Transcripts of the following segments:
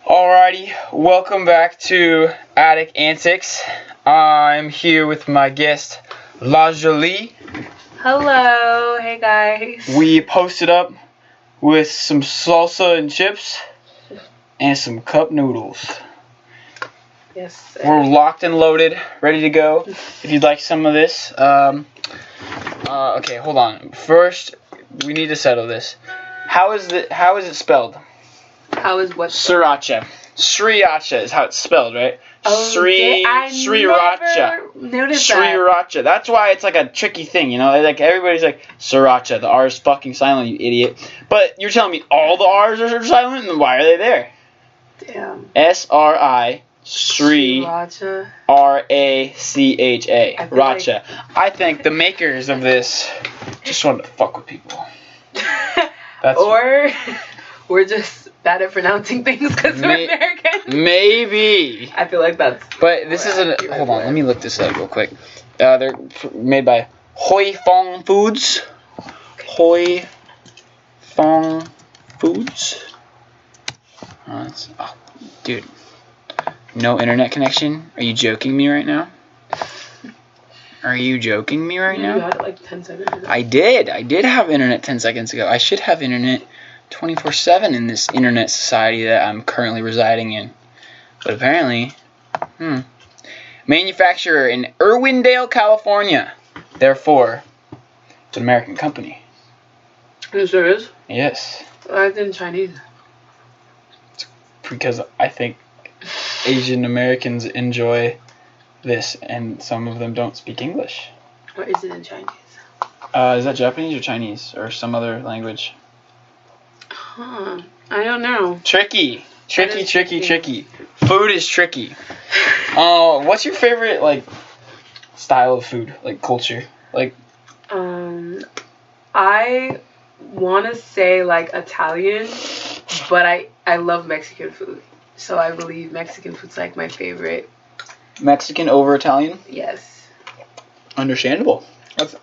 Alrighty, welcome back to Antics. I'm here with my guest, Lajolie. Hello, hey guys. We posted up with some salsa and chips and some cup noodles. Yes. Sir. We're locked and loaded, ready to go. If you'd like some of this, okay, hold on. First, we need to settle this. How is it spelled? How is what? Sriracha. Sriracha is how it's spelled, right? Oh, Sriracha. Notice Sriracha. That's why it's like a tricky thing, you know? Like everybody's like Sriracha. The R is fucking silent, you idiot. But you're telling me all the R's are silent, and why are they there? Damn. S-R-I Sriracha. R-A-C-H-A. Racha. I think the makers of this just wanted to fuck with people. Or we're just bad at pronouncing things because we're American. Maybe. I feel like that's. But this isn't. Hold on, let me look this up real quick. They're made by Hoi Fong Foods. Hoi Fong Foods. Oh, dude. No internet connection? Are you joking me right now? Are you joking me right now? You had it like 10 seconds ago. I did have internet 10 seconds ago. I should have internet 24/7 in this internet society that I'm currently residing in. But apparently, manufacturer in Irwindale, California. Therefore, it's an American company. It sure is? Yes. It's in Chinese. Because I think Asian Americans enjoy this, and some of them don't speak English. Or is it in Chinese? Is that Japanese or Chinese or some other language? Huh. I don't know. Tricky. Food is tricky. What's your favorite style of food, culture? I want to say Italian, but I love Mexican food. So I believe Mexican food's my favorite. Mexican over Italian? Yes. Understandable. That's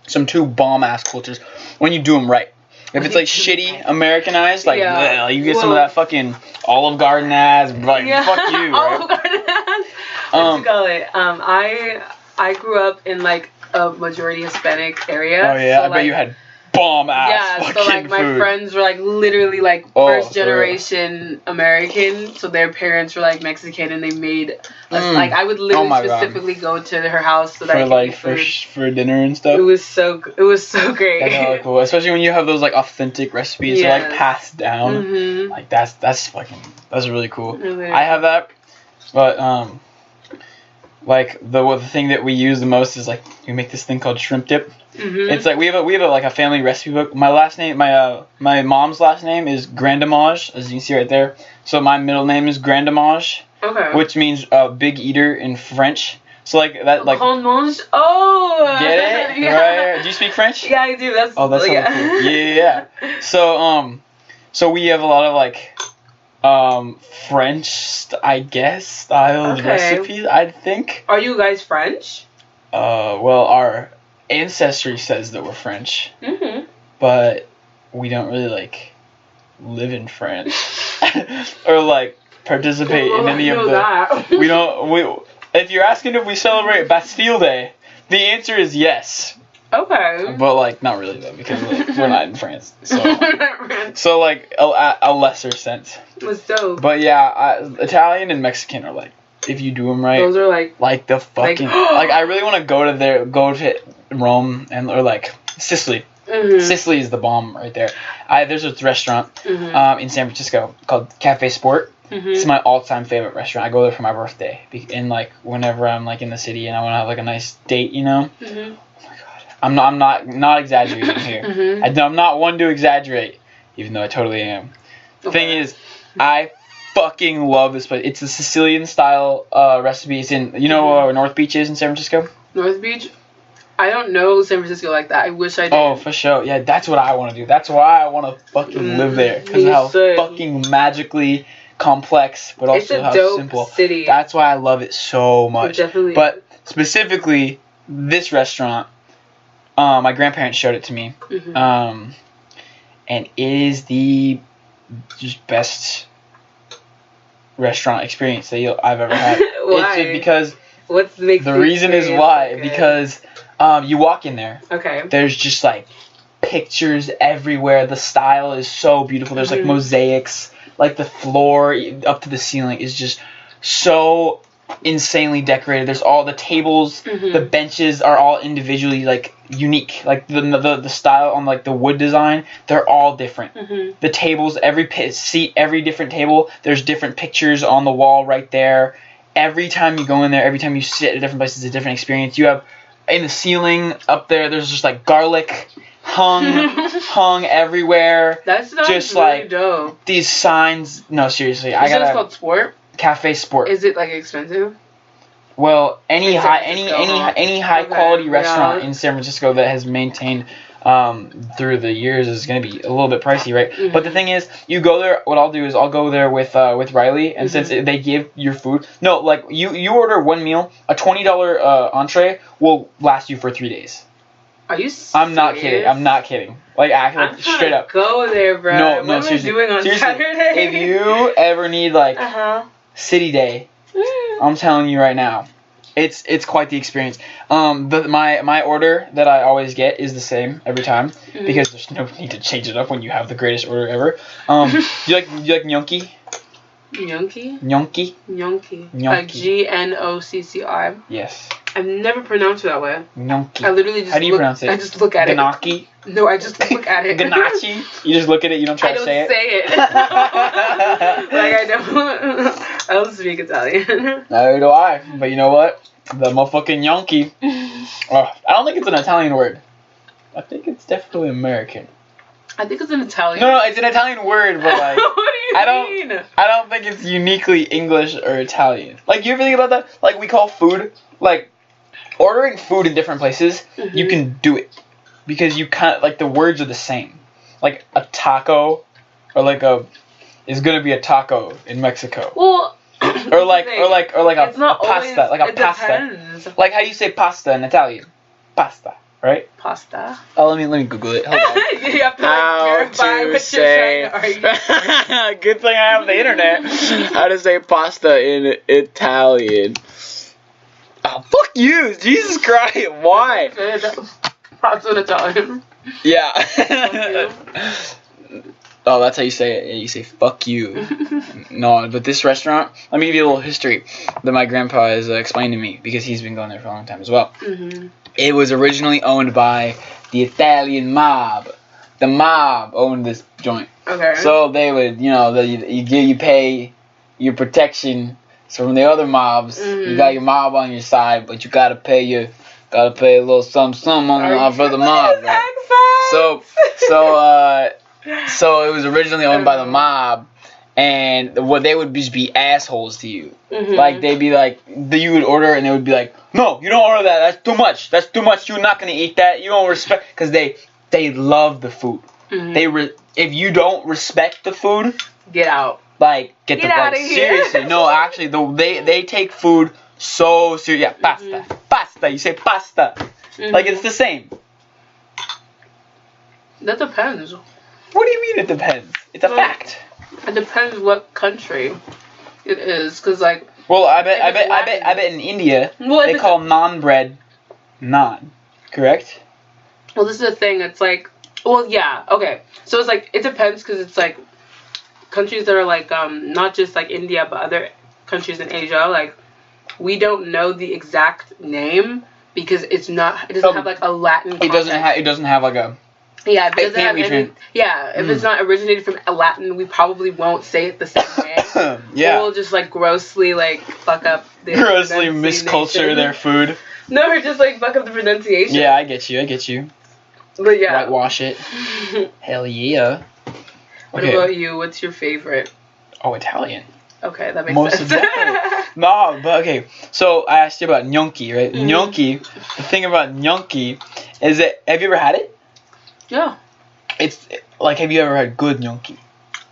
some two bomb-ass cultures when you do them right. If it's shitty Americanized, bleh, you get some of that fucking Olive Garden ass, fuck you, right? Olive Garden ass. What you call it? I grew up in a majority Hispanic area. Oh yeah, so, I bet you had bomb ass fucking so my food. friends were literally first generation American, so their parents were Mexican, and they made us I would literally specifically go to her house so that I could eat for dinner and stuff. It was so great. That's hella cool, especially when you have those authentic recipes that passed down. Mm-hmm. That's really cool. Really? I have that, but the thing that we use the most is we make this thing called shrimp dip. Mm-hmm. It's we have a family recipe book. My last name, my mom's last name is Grandamage, as you can see right there. So my middle name is Grandamage, which means big eater in French. So that Grand mange. Oh. Get it? Yeah. Right? Do you speak French? Yeah, I do. That's so cool. Yeah. So we have a lot of French, I guess, styled recipes. I think. Are you guys French? Well, our ancestry says that we're French, but we don't really live in France or participate in any of the. That. We don't. If you're asking if we celebrate Bastille Day, the answer is yes. Okay. But not really though, because we're not in France, so a lesser sense. That's dope. But yeah, Italian and Mexican are if you do them right. Those are the fucking I really want to go to Rome or Sicily. Mm-hmm. Sicily is the bomb right there. There's a restaurant in San Francisco called Cafe Sport. Mm-hmm. It's my all-time favorite restaurant. I go there for my birthday, and whenever I'm in the city and I want to have a nice date, you know. Mm-hmm. Oh my god, I'm not exaggerating here. Mm-hmm. I'm not one to exaggerate, even though I totally am. The thing is, I fucking love this place. It's a Sicilian style recipe. It's in where North Beach is in San Francisco. North Beach. I don't know San Francisco like that. I wish I did. Oh, for sure. Yeah, that's what I want to do. That's why I want to fucking live there. Because of how fucking magically complex, but also how simple. City. That's why I love it so much. Definitely. But specifically, this restaurant, my grandparents showed it to me. And it is the just best restaurant experience that I've ever had. Why? It's because the reason is why because you walk in there. Okay. There's just like pictures everywhere. The style is so beautiful. There's like mosaics. Like the floor up to the ceiling is just so insanely decorated. There's all the tables, the benches are all individually like unique. Like the style on like the wood design, they're all different. The tables, every seat, every different table, there's different pictures on the wall right there. Every time you go in there, every time you sit at a different place, it's a different experience. You have in the ceiling up there, there's just like garlic hung everywhere. That's just really like dope. These signs. No, seriously, You said it's called Sport? Cafe Sport. Is it like expensive? Well, any high quality restaurant in San Francisco that has maintained through the years is going to be a little bit pricey, right? But the thing is, you go there. What I'll do is I'll go there with Riley, and since they give your food, no, like you order one meal, a $20 entree will last you for 3 days. Are you serious? I'm not kidding. Like straight up. Go there, bro. No, what seriously. Am I doing on Saturday? If you ever need like city day, I'm telling you right now, it's quite the experience. My order that I always get is the same every time because there's no need to change it up when you have the greatest order ever. Do you like gnocchi? Gnocchi? Gnocchi. GNOCCI. Yes. I've never pronounced it that way. Gnocchi. I literally just How do you pronounce it? I just look at Gnocchi? it. No, I just look at it. Gnocchi? You just look at it, you don't try to say it? I don't speak Italian. Neither do I. But you know what? The motherfucking gnocchi. I don't think it's an Italian word. I think it's definitely American. I think it's an Italian. No, it's an Italian word, but like what do you mean? I don't think it's uniquely English or Italian. Like you ever think about that? Like we call food like ordering food in different places, you can do it because you kind of like the words are the same. Like a taco or like is gonna be a taco in Mexico. Well, or like a pasta, like a pasta. Depends. Like how do you say pasta in Italian? Pasta. Right? Pasta. Oh, let me Google it. Hold on. You have to verify what you're trying to argue. Good thing I have the internet. How to say pasta in Italian. Oh, fuck you! Jesus Christ! Why? Pasta in Italian. Yeah. Oh, that's how you say it. Yeah, you say fuck you. No, but this restaurant, let me give you a little history that my grandpa has explained to me because he's been going there for a long time as well. It was originally owned by the Italian mob. The mob owned this joint. Okay. So they would, you pay your protection. So from the other mobs, you got your mob on your side, but you gotta pay a little something for the mob. Right? So it was originally owned by the mob. And what they would just be assholes to you. Like they'd be like, you would order and they would be like, no, you don't order that. That's too much. That's too much. You're not gonna eat that. You don't respect because they love the food. If you don't respect the food, get out. Like get out of here. Seriously, no, actually, they take food so serious. Yeah, pasta. You say pasta. Like it's the same. That depends. What do you mean it depends? It's a fact. It depends what country it is, cause like. Well, I bet in India they call naan bread naan, correct? Well, this is the thing. It's like, well, yeah, okay. So it's like it depends, cause it's like countries that are like not just like India, but other countries in Asia. Like we don't know the exact name because it doesn't have like a Latin. It doesn't have like a. Yeah, if it doesn't have any, if it's not originated from Latin, we probably won't say it the same way. We'll just like grossly like fuck up the grossly misculture their food. No, or just like fuck up the pronunciation. Yeah, I get you. But yeah. Whitewash it. Hell yeah. What about you? What's your favorite? Oh, Italian. Okay, that makes sense. Definitely. No, but okay. So I asked you about gnocchi, right? Gnocchi. The thing about gnocchi is that have you ever had it? Yeah. It's like, have you ever had good gnocchi?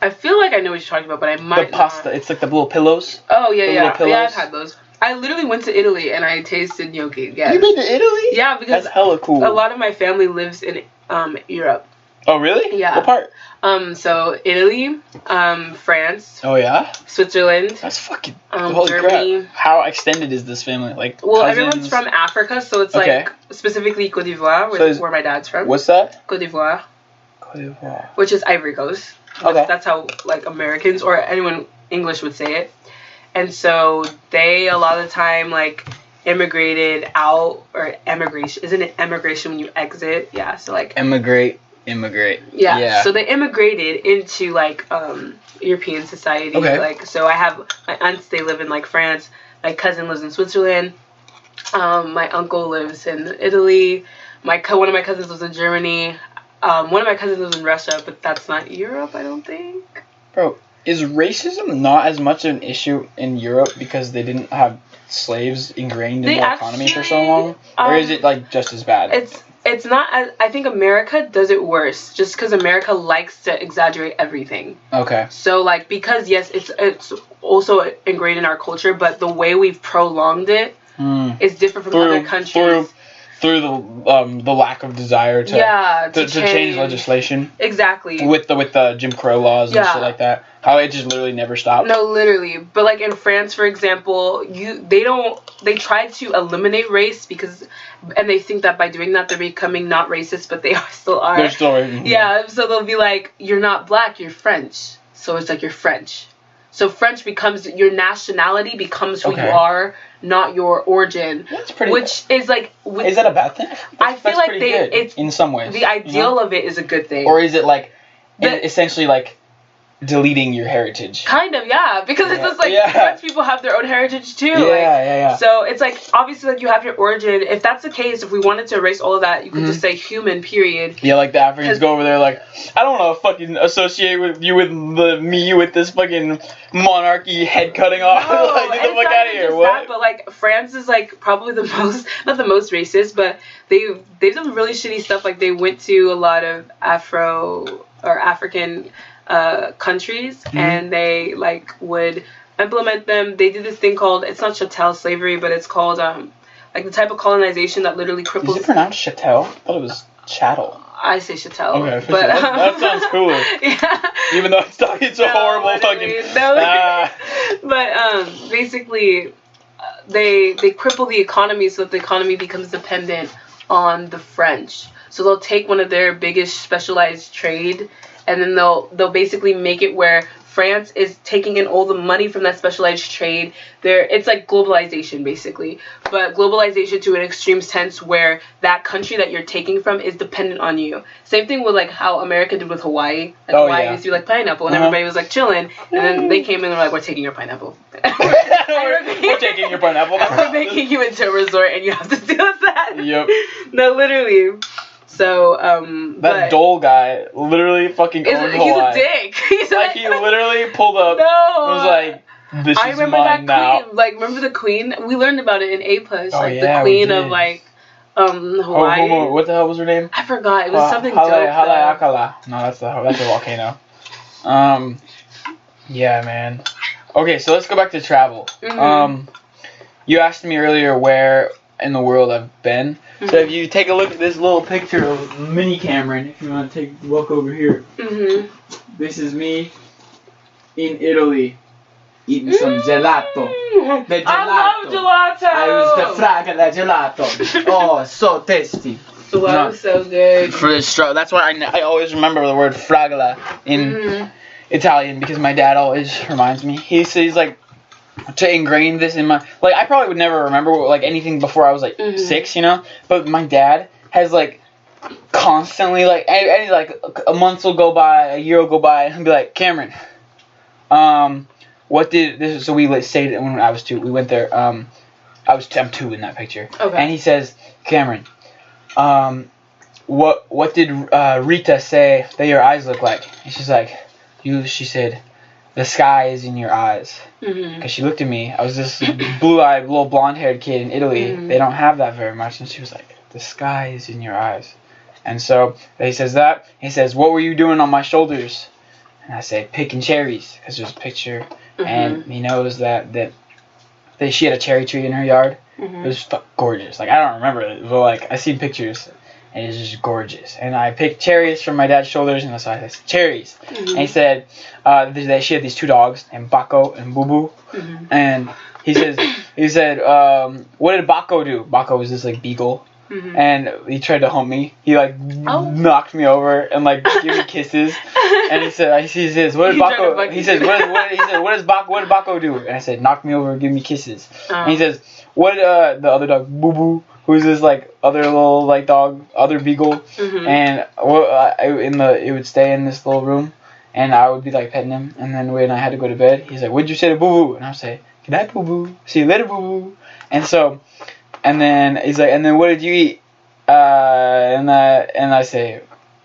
I feel like I know what you're talking about, but I might The pasta. Not. It's like the little pillows. Oh, yeah. Yeah, I've had those. I literally went to Italy and I tasted gnocchi. Yes. You been to Italy? Yeah, because that's hella cool. A lot of my family lives in Europe. Oh, really? Yeah. What part? So Italy, France. Oh, yeah? Switzerland. That's fucking... holy Germany. crap. How extended is this family? Like, well, cousins? Everyone's from Africa, so it's like specifically Côte d'Ivoire, where my dad's from. What's that? Côte d'Ivoire. Côte d'Ivoire. Which is Ivory Coast. That's how like Americans or anyone English would say it. And so they a lot of the time like immigrated out, or emigration. Isn't it emigration when you exit? Yeah. So like immigrate. Yeah. So they immigrated into like European society. Okay. Like so I have my aunts, they live in like France. My cousin lives in Switzerland. My uncle lives in Italy. One of my cousins lives in Germany. One of my cousins lives in Russia, but that's not Europe, I don't think. Bro, is racism not as much an issue in Europe because they didn't have slaves ingrained in their economy for so long? Or is it like just as bad? It's not. I think America does it worse, just because America likes to exaggerate everything. Okay. So like, because yes, it's also ingrained in our culture, but the way we've prolonged it is different from other countries. Through the lack of desire to change legislation. Exactly. With the Jim Crow laws and shit like that. How it just literally never stopped. No, literally. But like in France, for example, they try to eliminate race and they think that by doing that they're becoming not racist, but they still are. They're still racist. Yeah, so they'll be like, you're not black, you're French. So it's like you're French. So French becomes your nationality, becomes who you are, not your origin. That's pretty. Which is like. Is that a bad thing? I feel like it's in some ways. The ideal of it is a good thing. Or is it like essentially like deleting your heritage? Kind of, yeah, because it's just like French people have their own heritage too. Yeah. So it's like obviously like you have your origin. If that's the case, if we wanted to erase all of that, you could just say human, period. Yeah, like the Africans go over there like, I don't want to fucking associate with you with this fucking monarchy head cutting off. No, like, get the fuck out of here. What? But like France is like probably the most, not the most racist, but they've done really shitty stuff. Like they went to a lot of African countries, and they like would implement them. They did this thing called, it's not chattel slavery, but it's called like the type of colonization that literally cripples. Is it pronounced chattel? I thought it was chattel. I say chattel. Okay, but that sounds cooler. Yeah. Even though it's a horrible fucking. But basically, they cripple the economy so that the economy becomes dependent on the French. So they'll take one of their biggest specialized trade, and then they'll basically make it where France is taking in all the money from that specialized trade. It's like globalization, basically. But globalization to an extreme sense where that country that you're taking from is dependent on you. Same thing with like how America did with Hawaii. Like Hawaii used to be like pineapple, and everybody was like chilling. And then they came in and were like, we're taking your pineapple. we're taking your pineapple. We're making you into a resort, and you have to deal with that. Yep. No, literally. So, that Dole guy literally fucking owned Hawaii. He's a dick. He's like, he literally pulled up and was like, this is remember mine now. Queen. Like, remember the queen? We learned about it in A+. The queen of, like, Hawaii. What the hell was her name? I forgot. It was something dope. Haleakala. No, that's a volcano. Yeah, man. Okay, so let's go back to travel. Mm-hmm. You asked me earlier where in the world I've been. Mm-hmm. So if you take a look at this little picture of Mini Cameron, if you want to walk over here. Mm-hmm. This is me in Italy eating some gelato. The gelato. I love gelato. I was the fragola gelato. Oh, so tasty. Wow, so good. That's why I always remember the word fragola in Italian, because my dad always reminds me. He's like, to ingrain this in my, like, I probably would never remember like anything before I was like 6, you know, but my dad has like constantly like like a month will go by, a year will go by, and he'll be like, Cameron, what did this? So we stayed when I was 2. We went there. I'm 2 in that picture. Okay. And he says, Cameron, what did Rita say that your eyes look like? And she's like, she said, the sky is in your eyes. Because she looked at me. I was this blue-eyed, little blonde-haired kid in Italy. They don't have that very much. And she was like, the sky is in your eyes. And so he says that. He says, what were you doing on my shoulders? And I say, picking cherries. Because there's a picture. And he knows that she had a cherry tree in her yard. It was gorgeous. Like, I don't remember it. But, like, I seen pictures. and it's just gorgeous. And I picked cherries from my dad's shoulders, and so I said cherries. And he said she had these 2 dogs named Baco and Boo Boo, and he said, what did Baco do? Baco was this like beagle. And he tried to hump me. He like knocked me over and like gave me kisses. And he says, what did Baco? He says, what did Baco do? And I said, knock me over, give me kisses. And he says, what did the other dog, Boo Boo, who's this like other little like dog, other beagle, and it would stay in this little room, and I would be like petting him. And then when I had to go to bed, he's like, what'd you say to Boo Boo? And I would say, good night, Boo Boo. See you later, Boo Boo. And then he's like, and then what did you eat? And I say,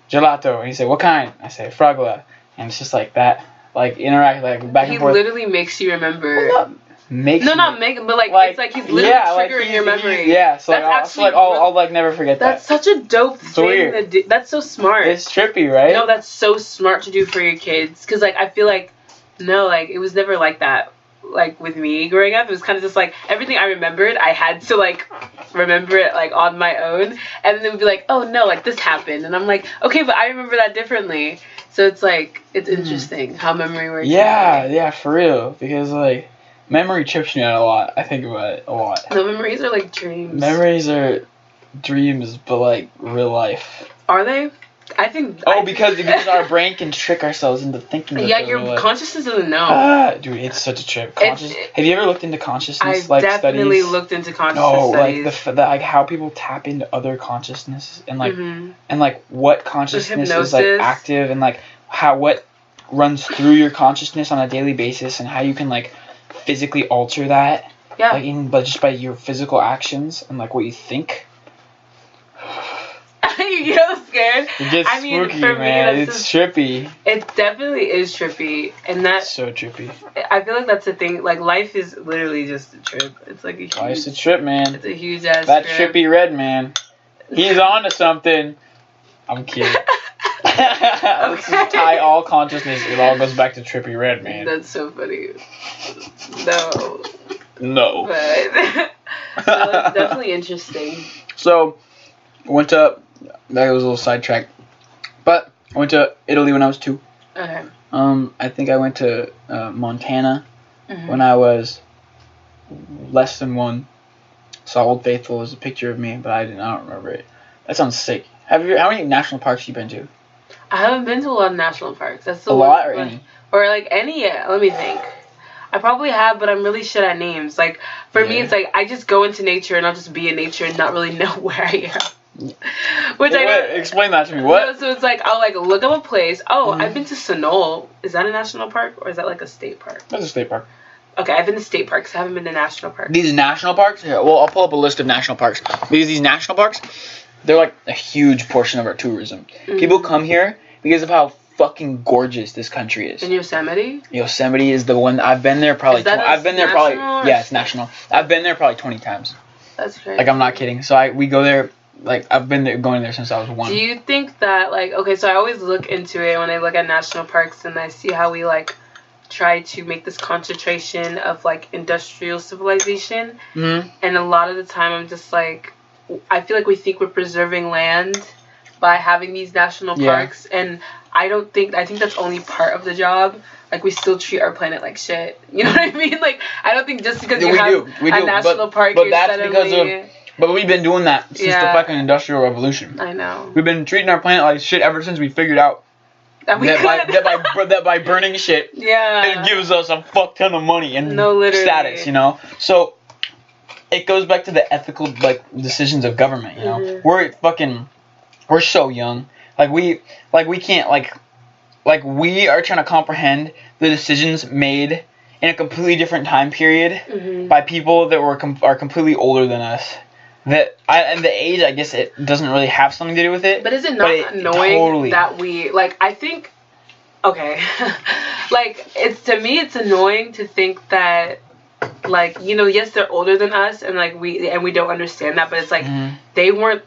gelato. And he said, what kind? I say, fragola. And it's just like that, like interact, like back and forth. He literally makes you remember. Well, not make, but like it's like he's literally triggering your memory. So I'll like never forget that. That's such a dope thing. That's so smart. It's trippy, right? No, that's so smart to do for your kids. Cause like I feel like it was never like that. Like with me growing up, it was kind of just like everything I remembered, I had to like remember it like on my own, and then it would be like, oh no, like this happened, and I'm like, okay, but I remember that differently. So it's like it's interesting how memory works. Yeah, for real, because like memory trips me out a lot. I think about it a lot. No, memories are like dreams. Memories are dreams, but like real life. Are they? I think. Because our brain can trick ourselves into thinking. Yeah, your consciousness doesn't know. Dude, it's such a trip. Have you ever looked into consciousness? I've definitely looked into consciousness studies. Like how people tap into other consciousness and like and like what consciousness is like active and like what runs through your consciousness on a daily basis and how you can like physically alter that. Yeah. Like but just by your physical actions and like what you think. You get scared. It gets spooky, for man. It's trippy. It definitely is trippy, and that's so trippy. I feel like that's the thing. Like life is literally just a trip. It's like a huge. Life's a trip, man. It's a huge ass. That trip. trippy red man. He's on to something. I'm kidding. Let's just tie all consciousness. It all goes back to trippy red man. That's so funny. No. But it's definitely interesting. So, went to. That was a little sidetrack. But I went to Italy when I was 2. Okay. I think I went to Montana when I was less than 1. Saw Old Faithful as a picture of me, but I don't remember it. That sounds sick. How many national parks have you been to? I haven't been to a lot of national parks. That's the lot or any? Or like any. Let me think. I probably have, but I'm really shit at names. Like for me, it's like I just go into nature and I'll just be in nature and not really know where I am. Explain that to me. What? No, so it's like I'll like look up a place. I've been to Sonol. Is that a national park or is that like a state park? That's a state park. Okay, I've been to state parks. I haven't been to national parks. These national parks? Yeah, well, I'll pull up a list of national parks because these national parks, they're like a huge portion of our tourism. People come here because of how fucking gorgeous this country is. In Yosemite? Yosemite is the one. I've been there probably. Yeah, it's national. I've been there probably 20 times. That's crazy. Like I'm not kidding. So we go there. Like I've been going there since I was 1. Do you think that like so I always look into it when I look at national parks and I see how we like try to make this concentration of like industrial civilization, and a lot of the time I'm just like I feel like we think we're preserving land by having these national parks, and I think that's only part of the job. Like we still treat our planet like shit. You know what I mean? Like I don't think just because you have a national park, you're that's suddenly. Because of. But we've been doing that since the fucking Industrial Revolution. I know. We've been treating our planet like shit ever since we figured out that by burning shit, it gives us a fuck ton of money and status, you know? So, it goes back to the ethical, like, decisions of government, you know? We're so young. We can't, we are trying to comprehend the decisions made in a completely different time period by people that are completely older than us. And the age, I guess it doesn't really have something to do with it. But is it not annoying that we, I think, okay, to me it's annoying to think that, yes, they're older than us, and, we don't understand that, but it's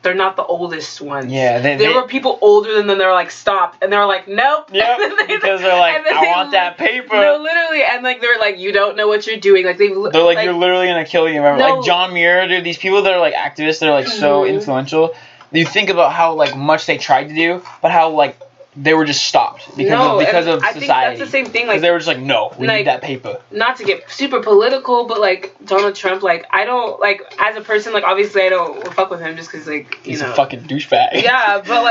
they're not the oldest ones. Yeah, there were people older than them that were stop, and they were like, nope. Yep, because they're like, I want that paper. No, literally, and they're like, you don't know what you're doing. They're like, you're literally gonna kill you. Remember, John Muir, dude, these people that are activists that are so influential. you think about how like much they tried to do, but how like they were just stopped because of I society. think that's the same thing. Like they were just like, no, we need that paper. Not to get super political, but like Donald Trump, like I don't like as a person, like obviously I don't fuck with him just because like he's a fucking douchebag. Yeah, but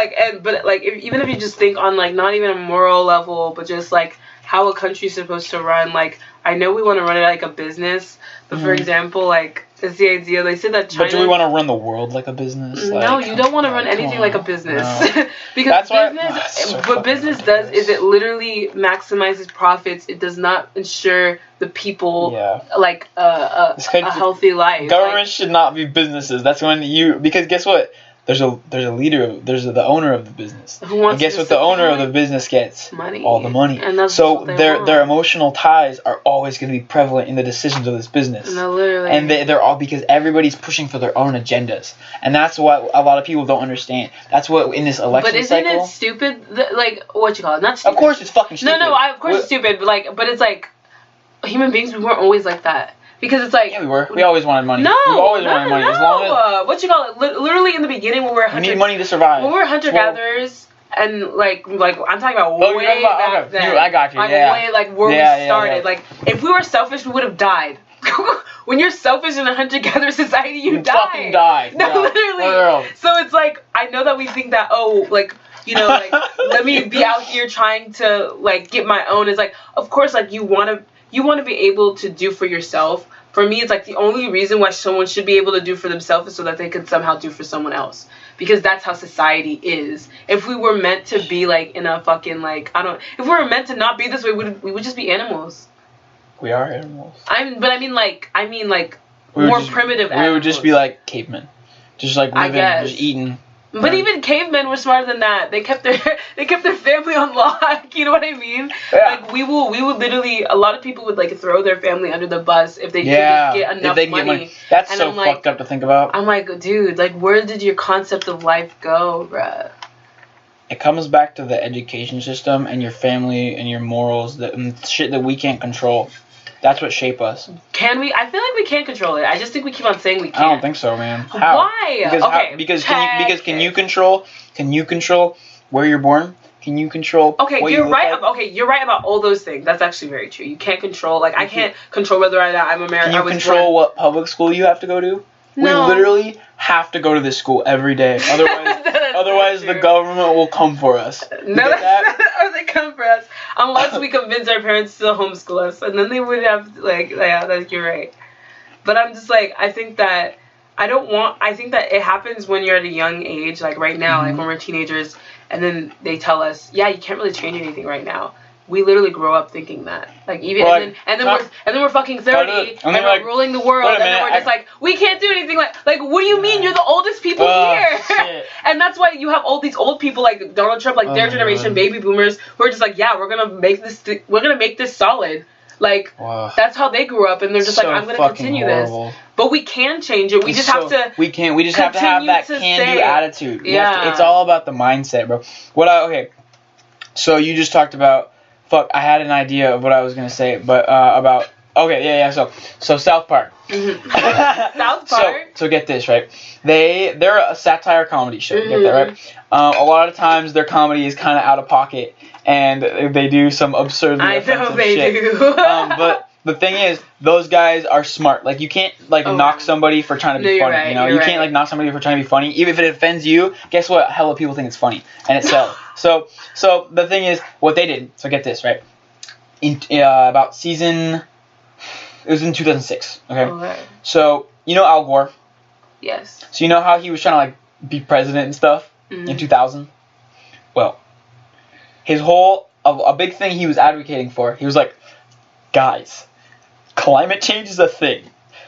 like even if you just think on like not even a moral level, but just like how a country's supposed to run. Like I know we want to run it like a business, but for example, like. It's the idea. They said that China... But do we want to run the world like a business? No, you don't want to run anything like a business. No. Because business does is it literally maximizes profits. It does not ensure the people like a healthy life. Government should not be businesses. That's when because guess what? There's a leader. There's the owner of the business. And guess what? The owner of the business gets money. All the money. And that's so their emotional ties are always going to be prevalent in the decisions of this business. No, literally. And they're all because everybody's pushing for their own agendas, and that's what a lot of people don't understand. That's what in this election cycle. But isn't it stupid? Like what you call it? Not stupid. Of course, it's fucking stupid. No, of course it's stupid. But it's like human beings. We weren't always like that. Because it's like... Yeah, we were. We always wanted money. No, we always wanted money. As long as... what you call it? Literally in the beginning when we were... We need money to survive. When we were hunter-gatherers, and like I'm talking about way back then. I got you, Way, like, where we started. Yeah. Like, if we were selfish, we would have died. When you're selfish in a hunter-gatherer society, you die. Fucking die. No, literally. So it's like, I know that we think that, like... like, let me be out here trying to, like, get my own. It's like, of course, like, you want to be able to do for yourself. For me, it's like the only reason why someone should be able to do for themselves is so that they could somehow do for someone else. Because that's how society is. If we were meant to be like in a fucking like, if we were meant to not be this way, we would just be animals. We are animals. I mean like more primitive animals. We would just be like cavemen. Just like living, just eating. But even cavemen were smarter than that. They kept their family on lock. You know what I mean? Yeah. Like we would literally, a lot of people would like throw their family under the bus if they could just get enough money. That's and so fucked up to think about. I'm like, dude, like where did your concept of life go, bruh? It comes back to the education system and your family and your morals, and shit that we can't control. That's what shape us. Can we? I feel like we can't control it. I just think we keep on saying we can't. I don't think so, man. How? Why? Because can you control where you're born? Can you control? Okay, you're right. Okay, you're right about all those things. That's actually very true. You can't control. Like I can't control whether or not I'm American. Can you control what public school you have to go to? No. We literally have to go to this school every day. Otherwise the government will come for us. Or they come for us. Unless we convince our parents to homeschool us. And then they would have, like you're right. But I'm just like, I think that it happens when you're at a young age, like right now, like when we're teenagers, and then they tell us, yeah, you can't really change anything right now. We literally grow up thinking that, like even and then we're fucking 30 and we're ruling the world, and then we're just like we can't do anything. Like what do you mean? You're the oldest people here, and that's why you have all these old people like Donald Trump, like their generation, baby boomers, who are just like, yeah, we're gonna make this solid. Like that's how they grew up, and they're just like, I'm gonna continue this. But we can change it. We just have to. We can't. We just have to have that can-do attitude. Yeah, it's all about the mindset, bro. So you just talked about. Fuck, I had an idea of what I was going to say, but about... Okay, yeah, so South Park. South Park? So get this, right? They're a satire comedy show, you get that, right? A lot of times their comedy is kind of out of pocket, and they do some absurdly offensive shit. But the thing is, those guys are smart. Like, you can't, knock somebody for trying to be funny, right, you know? You can't, knock somebody for trying to be funny. Even if it offends you, guess what? Hella people think it's funny, and it sells. So the thing is, what they did, so get this, right? About season... It was in 2006, okay? So, you know Al Gore? Yes. So you know how he was trying to, be president and stuff in 2000? Well, his whole... A big thing he was advocating for, he was like, guys, climate change is a thing.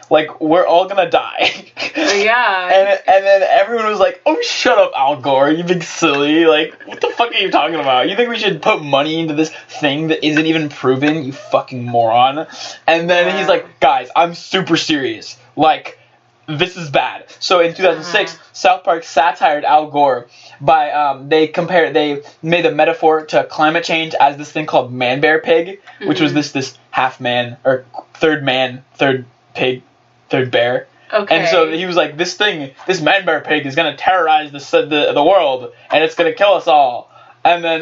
Like, we're all gonna die. Yeah. And then everyone was like, oh, shut up, Al Gore, you big silly. Like, what the fuck are you talking about? You think we should put money into this thing that isn't even proven, you fucking moron? And then he's like, guys, I'm super serious. Like, this is bad. So in 2006, South Park satired Al Gore by, they made a metaphor to climate change as this thing called man, bear, pig, which was this half man, or third man, third pig, third bear. Okay. And so he was like, this man bear pig is gonna terrorize the world, and it's gonna kill us all. And then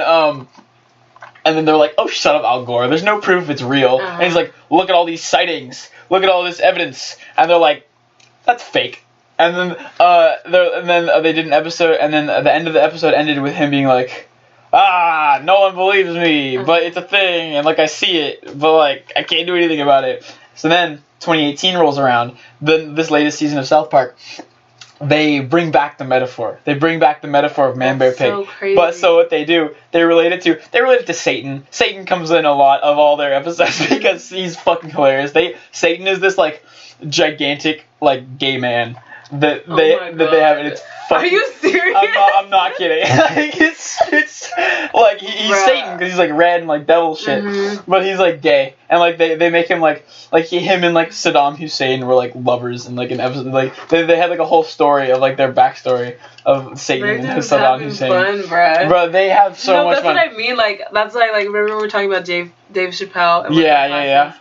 they're like, oh, shut up, Al Gore. There's no proof it's real. And he's like, look at all these sightings. Look at all this evidence. And they're like, that's fake. And then they did an episode, and then the end of the episode ended with him being like, no one believes me, but it's a thing, and like I see it, but like I can't do anything about it. So then 2018 rolls around. Then this latest season of South Park, they bring back the metaphor. They bring back the metaphor of man, bear, pig. So crazy. But so what they do, they relate it to Satan. Satan comes in a lot of all their episodes because he's fucking hilarious. Satan is this like gigantic like gay man that they have, and it's fucking. Are you serious? I'm not kidding. Like, it's like he's Satan because he's like red and like devil shit, but he's like gay, and like they make him like him and like Saddam Hussein were like lovers in like an episode. Like they had like a whole story of like their backstory of Satan and Saddam Hussein. Fun, bro, they have so much fun. That's what I mean. Like that's why like remember we were talking about Dave Chappelle. And Yeah.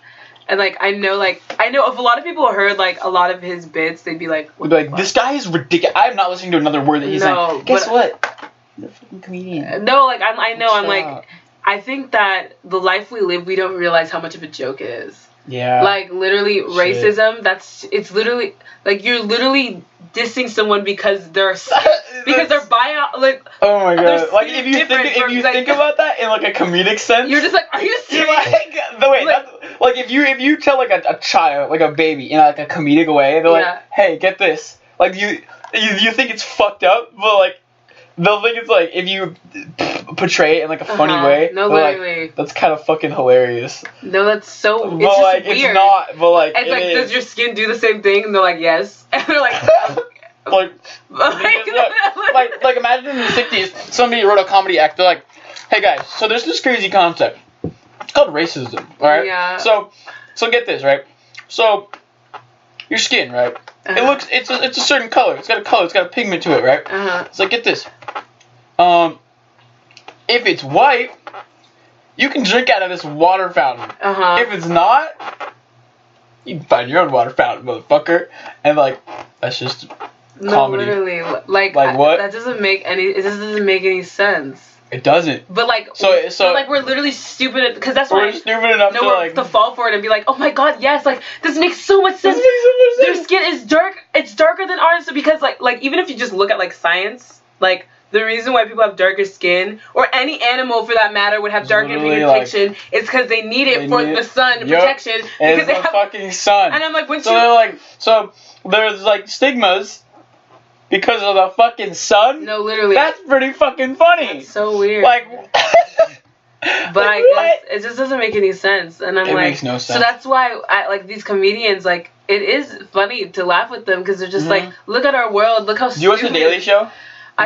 And like I know if a lot of people heard like a lot of his bits, they'd be like, this guy is ridiculous. I'm not listening to another word that he's saying. Guess what? He's a fucking comedian. No, like I'm like, I think that the life we live, we don't realize how much of a joke it is. Yeah. Like literally racism. It's literally like you're literally dissing someone because they're bio like. Oh my god! Like if you think about that in like a comedic sense, you're just like, are you serious? Like if you tell like a child, like a baby, in like a comedic way, they're like, hey, get this. Like you think it's fucked up, but like they'll think it's like if you portray it in like a funny way. No, literally. Like, that's kind of fucking hilarious. No, that's so. But it's just like weird. it's not. But like it's like, does your skin do the same thing? And they're like, yes. And they're like. like imagine in the 60s somebody wrote a comedy act. They're like, hey guys, so there's this crazy concept. It's called racism, right? Yeah. So get this, right? So your skin, right? It's a certain color. It's got a color. It's got a pigment to it, right? So get this. If it's white, you can drink out of this water fountain. If it's not, you can find your own water fountain, motherfucker. And like that's just. Comedy. No, literally, like what? That doesn't make any sense. It doesn't. But like, we're literally stupid because that's why we're stupid enough to fall for it and be like, oh my god, yes, like this makes so much sense. Their skin is dark. It's darker than ours because like even if you just look at like science, like the reason why people have darker skin or any animal for that matter would have darker pigmentation is because they need it for the sun protection because they have fucking sun. And I'm like, there's like stigmas. Because of the fucking sun? No, literally. That's pretty fucking funny. That's so weird. Like, but I guess it just doesn't make any sense. And I'm it makes no sense. So that's why like these comedians, like, it is funny to laugh with them because they're just like, look at our world, look how stupid. Do you watch The Daily Show?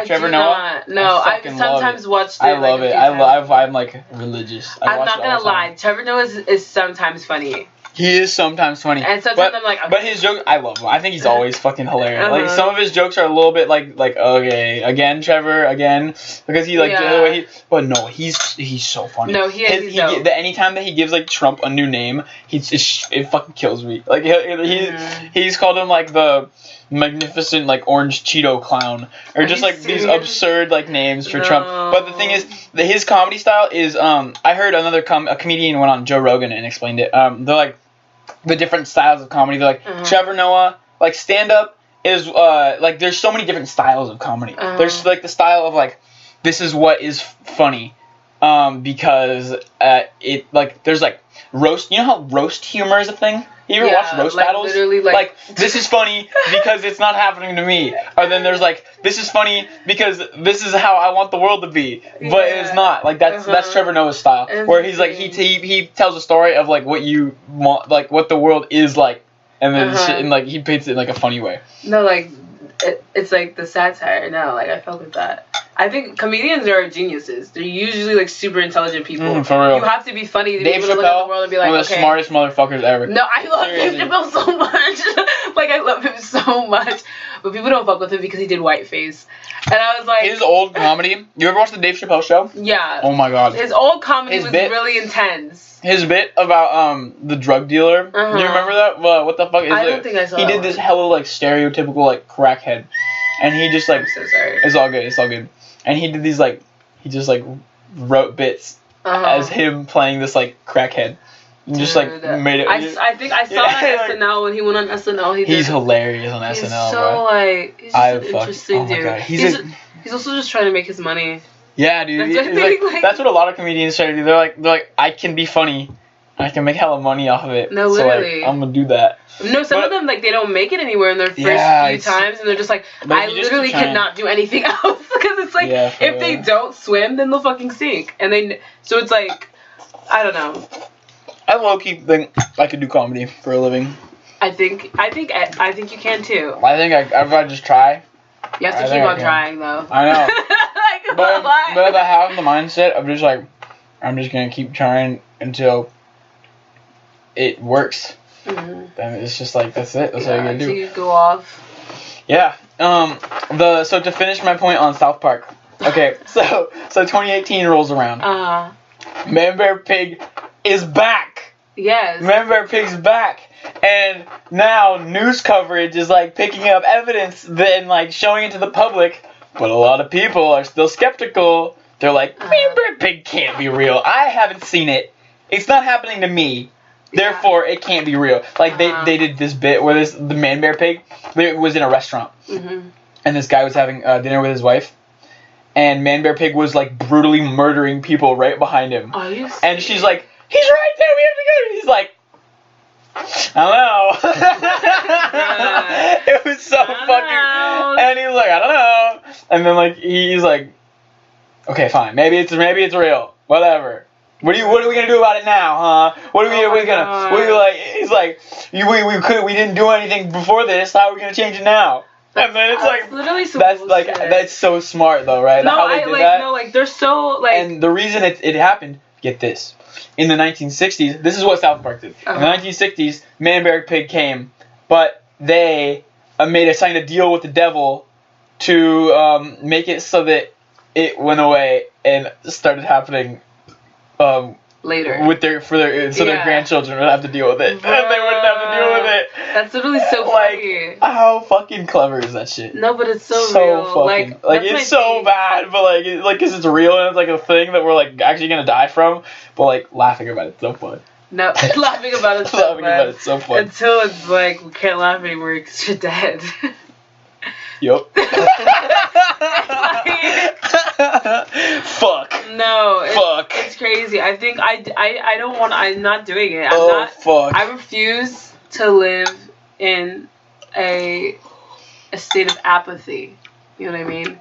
Trevor Noah? No, I sometimes watch it. I love it. I'm like religious. I'm not gonna lie. Trevor Noah is sometimes funny. He is sometimes funny. And sometimes I'm like, okay. But his joke, I love him. I think he's always fucking hilarious. Like some of his jokes are a little bit like okay, again Trevor, again, because he like the way he. But no, he's so funny. No, anytime that he gives like Trump a new name, it fucking kills me. Like he's called him like the magnificent like orange Cheeto clown or just like these absurd like names for Trump. But the thing is, his comedy style is I heard a comedian went on Joe Rogan and explained it. They're like. The different styles of comedy. They're like Trevor Noah, like stand up is like there's so many different styles of comedy. There's like the style of like this is what is funny, because it like there's like roast. You know how roast humor is a thing? You ever watch roast battles? Literally, like this is funny because it's not happening to me. Or then there's like this is funny because this is how I want the world to be, but it's not. Like that's Trevor Noah's style, where he's like he tells a story of like what you want, like what the world is like, and then and like he paints it in like a funny way. No, like it's like the satire. No, like I felt with that. I think comedians are geniuses. They're usually like super intelligent people. For real. You have to be funny to Dave be able to look at the world and be like, one of the smartest motherfuckers ever. No, I love Dave Chappelle so much. Like I love him so much, but people don't fuck with him because he did Whiteface, and I was like, his old comedy. You ever watch the Dave Chappelle show? Yeah. Oh my god. His old comedy was really intense. his bit about the drug dealer. Do you remember that? What the fuck is it? I don't think I saw He did this hella like stereotypical like crackhead, and he just like. I'm so sorry. It's all good. It's all good. And he did these like he just like wrote bits as him playing this like crackhead. And just like made it. I think I saw that SNL when he went on SNL. He's hilarious on SNL. He's so like he's just an interesting dude. God. He's also just trying to make his money. Yeah, dude. That's what a lot of comedians try to do. They're like, I can be funny. I can make hella money off of it. No, literally. So, like, I'm gonna do that. No, some of them, like, they don't make it anywhere in their first few times, and they're just like, I literally cannot do anything else. Because it's like, if they don't swim, then they'll fucking sink. So it's like, I don't know. I low-key think I could do comedy for a living. I think you can too. I think if I just try. You have to keep on trying, though. I know. but if I have the mindset of just like, I'm just gonna keep trying until it works, then it's just like that's it. That's all you're gonna do. So you go off. Yeah. So to finish my point on South Park. Okay. so 2018 rolls around. Man Bear Pig is back. Yes. Man Bear Pig's back. And now news coverage is like picking up evidence then like showing it to the public, but a lot of people are still skeptical. They're like, Man Bear Pig can't be real. I haven't seen it. It's not happening to me. Therefore, it can't be real. Like they did this bit where the Man Bear Pig was in a restaurant, and this guy was having dinner with his wife, and Man Bear Pig was like brutally murdering people right behind him. Are you serious? And she's like, he's right there. We have to go. And he's like, I don't know. It was so fucking. And he's like, I don't know. And then like he's like, okay, fine. Maybe it's real. Whatever. What are we gonna do about it now, huh? What are we gonna? What are we like? He's like, we didn't do anything before this. How are we gonna change it now? And then it's like literally some that's bullshit. like that's so smart though, right? No, how they did that. No, like they're so like. And the reason it happened, get this, in the 1960s, this is what South Park did. In the 1960s, Man Bear Pig came, but they signed a deal with the devil to make it so that it went away and started happening. Later. Their grandchildren would have to deal with it. Bro. And they wouldn't have to deal with it. That's literally so funny. Like, how fucking clever is that shit? No, but it's so real. Fucking, like it's so bad, but like, cause it's real and it's like a thing that we're like actually gonna die from. But like, laughing about it's so fun. No, laughing about it's so fun. About it's so fun. Until it's like, we can't laugh anymore because you're dead. Yup. Fuck. No. Fuck. It's crazy. I think I don't want. I'm not doing it. Fuck. I refuse to live in a state of apathy. You know what I mean?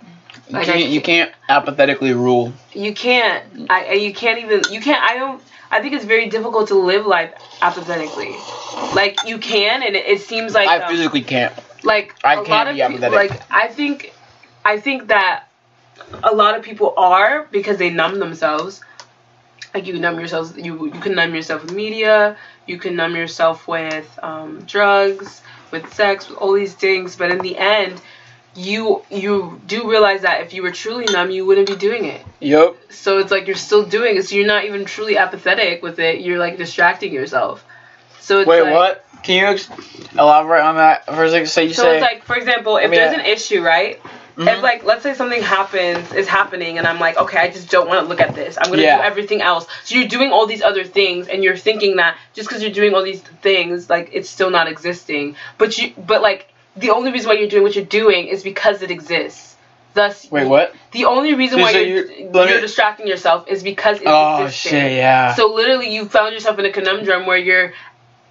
Like you can't apathetically rule. You can't. You can't even. You can't. I think it's very difficult to live life apathetically. Like you can, and it seems like I physically can't. Like I can't be apathetic. Like I think that a lot of people are because they numb themselves. Like you can numb yourselves. You can numb yourself with media. You can numb yourself with drugs, with sex, with all these things. But in the end, you do realize that if you were truly numb, you wouldn't be doing it. Yep. So it's like you're still doing it. So you're not even truly apathetic with it. You're like distracting yourself. So it's wait, like, what? Can you elaborate on that for a second? So it's like, for example, if there's an issue, right? If like, let's say something is happening, and I'm like, okay, I just don't want to look at this. I'm gonna do everything else. So you're doing all these other things, and you're thinking that just because you're doing all these things, like it's still not existing. But like the only reason why you're doing what you're doing is because it exists. Thus, wait, what? The only reason why you're distracting yourself is because it's existing. Oh shit, yeah. So literally, you found yourself in a conundrum where you're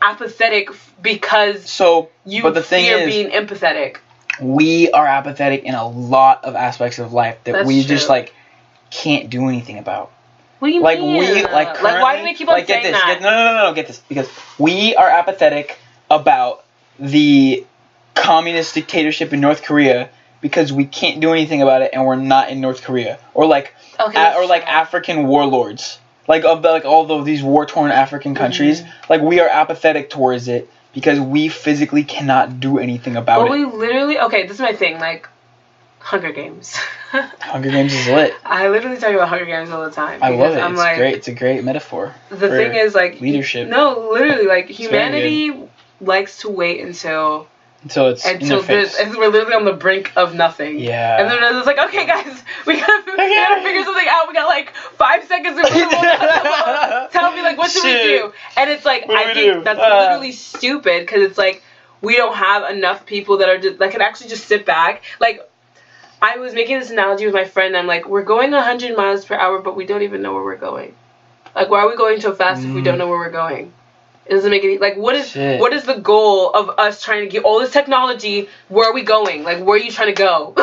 apathetic because you fear being empathetic. We are apathetic in a lot of aspects of life that we just like can't do anything about. What do you mean? Like why do we keep on saying that? No, get this. Because we are apathetic about the communist dictatorship in North Korea because we can't do anything about it and we're not in North Korea. Or like African warlords. Like all of these war-torn African countries, like we are apathetic towards it because we physically cannot do anything about it. We literally, okay, this is my thing, like, Hunger Games. Hunger Games is lit. I literally talk about Hunger Games all the time. I love it. It's like, great. It's a great metaphor. The thing is, like, leadership. No, literally, like, humanity likes to wait until we're literally on the brink of nothing. Yeah. And then it's like, okay, guys, we gotta figure something out. We got like 5 seconds before tell me, like, what should we do? And it's like, I think that's literally stupid, because it's like, we don't have enough people that are just, that can actually just sit back. Like, I was making this analogy with my friend, and I'm like, we're going 100 miles per hour, but we don't even know where we're going. Like, why are we going so fast if we don't know where we're going? It doesn't make any, like, what is the goal of us trying to get all this technology? Where are we going? Like, where are you trying to go?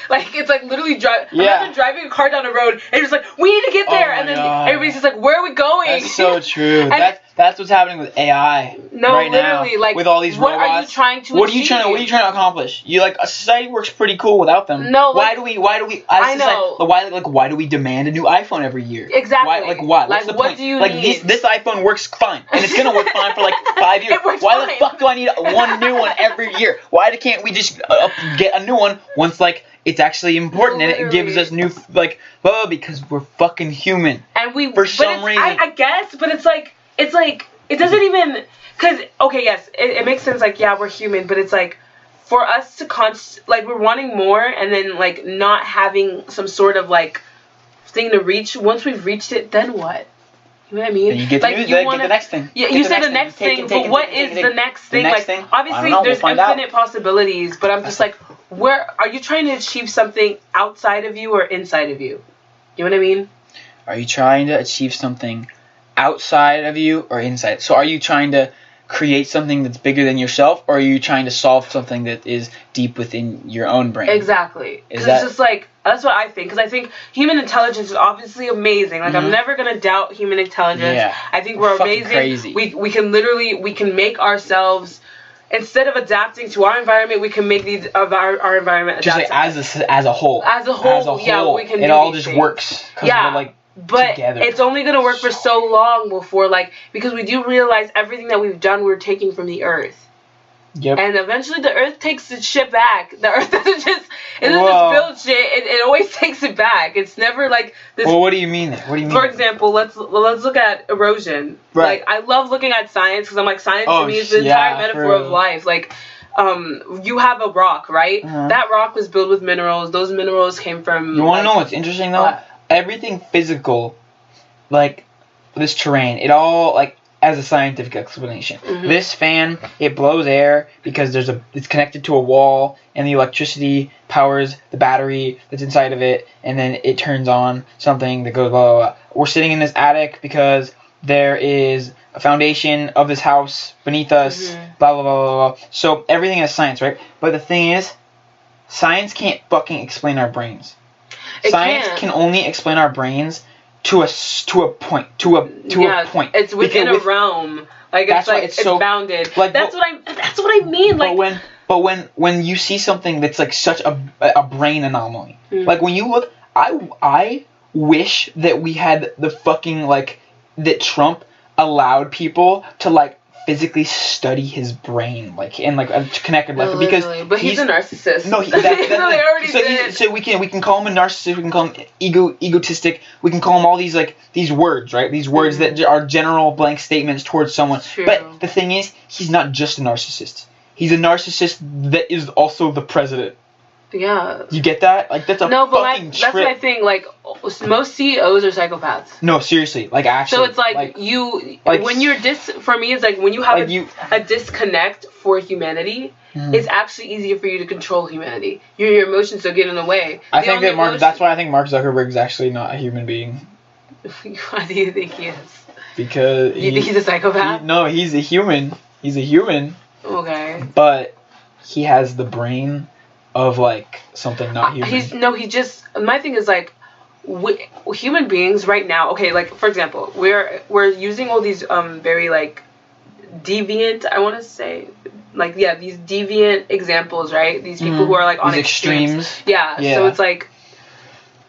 Like, it's like literally imagine driving a car down the road and you're just like, we need to get there, and then everybody's just like, where are we going? That's so true. That's what's happening with AI right literally, now. Like, with all these robots. What are you trying to achieve? What are you trying to accomplish? You like, society works pretty cool without them. No, like, why do we demand a new iPhone every year? Exactly. Why? What's the point? Do you like need? This iPhone works fine, and it's gonna work fine for like 5 years. Why the fuck do I need one new one every year? Why can't we just get a new one once like it's actually important and it gives us new because we're fucking human. And we for some reason. I guess, but it's like it doesn't even, because okay, yes, it makes sense, like, yeah, we're human, but it's like for us to like, we're wanting more and then like not having some sort of like thing to reach. Once we've reached it, then what? You know what I mean? Then you get to get the next thing. Yeah, you say the next thing, but what is the next thing? Like, obviously there's infinite possibilities, but I'm just like, where are you trying to achieve something outside of you or inside of you? You know what I mean? Are you trying to achieve something outside of you or inside? So are you trying to create something that's bigger than yourself, or are you trying to solve something that is deep within your own brain? Exactly. Because it's just like, that's what I think. Because I think human intelligence is obviously amazing. Like, I'm never going to doubt human intelligence. Yeah. I think we're amazing. Crazy. We can make ourselves, instead of adapting to our environment, we can make our environment adapt. Just like as a whole. As a whole, yeah, we can do it all these just things. Works. Yeah. We're like, but together. It's only going to work for so long before, like, because we do realize everything that we've done we're taking from the earth. Yep. And eventually the earth takes its shit back. The earth doesn't just build shit. It always takes it back. It's never like this. Well, what do you mean? For example, let's look at erosion. Right. Like, I love looking at science, because I'm like, science to me is the entire metaphor of life. Like, you have a rock, right? That rock was built with minerals. Those minerals came from. You want to know what's interesting though? Everything physical, like this terrain, it all, like, as a scientific explanation. This fan, it blows air because it's connected to a wall, and the electricity powers the battery that's inside of it, and then it turns on something that goes blah, blah, blah. We're sitting in this attic because there is a foundation of this house beneath us, blah, blah, blah, blah, blah. So everything is science, right? But the thing is, science can't fucking explain our brains. Science can only explain our brains to a point. A point. It's within a realm. Like, it's bounded. Like, that's what I mean. Like, but when you see something that's like such a brain anomaly, like when you look, I wish that we had the fucking, like, that Trump allowed people to, like, physically study his brain, like, and like connected, like, because he's a narcissist. No, so we can call him a narcissist. We can call him egotistic. We can call him all these, like, these words, right? These words that are general blank statements towards someone. But the thing is, he's not just a narcissist. He's a narcissist that is also the president. Yeah. You get that? Like, that's a fucking trip. That's my thing. Like, most CEOs are psychopaths. No, seriously. Like, actually. So it's like when you're for me, it's like when you have a disconnect for humanity, it's actually easier for you to control humanity. Your emotions don't get in the way. I think that's why I think Mark Zuckerberg's actually not a human being. Why do you think he is? Because you think he's a psychopath? No, he's a human. He's a human. Okay. But he has the brain of, like, something not human. My thing is, like, human beings right now, okay, like, for example, we're using all these very, like, deviant, I want to say, like, yeah, these deviant examples, right? These people who are, like, on extremes. Yeah, so it's like,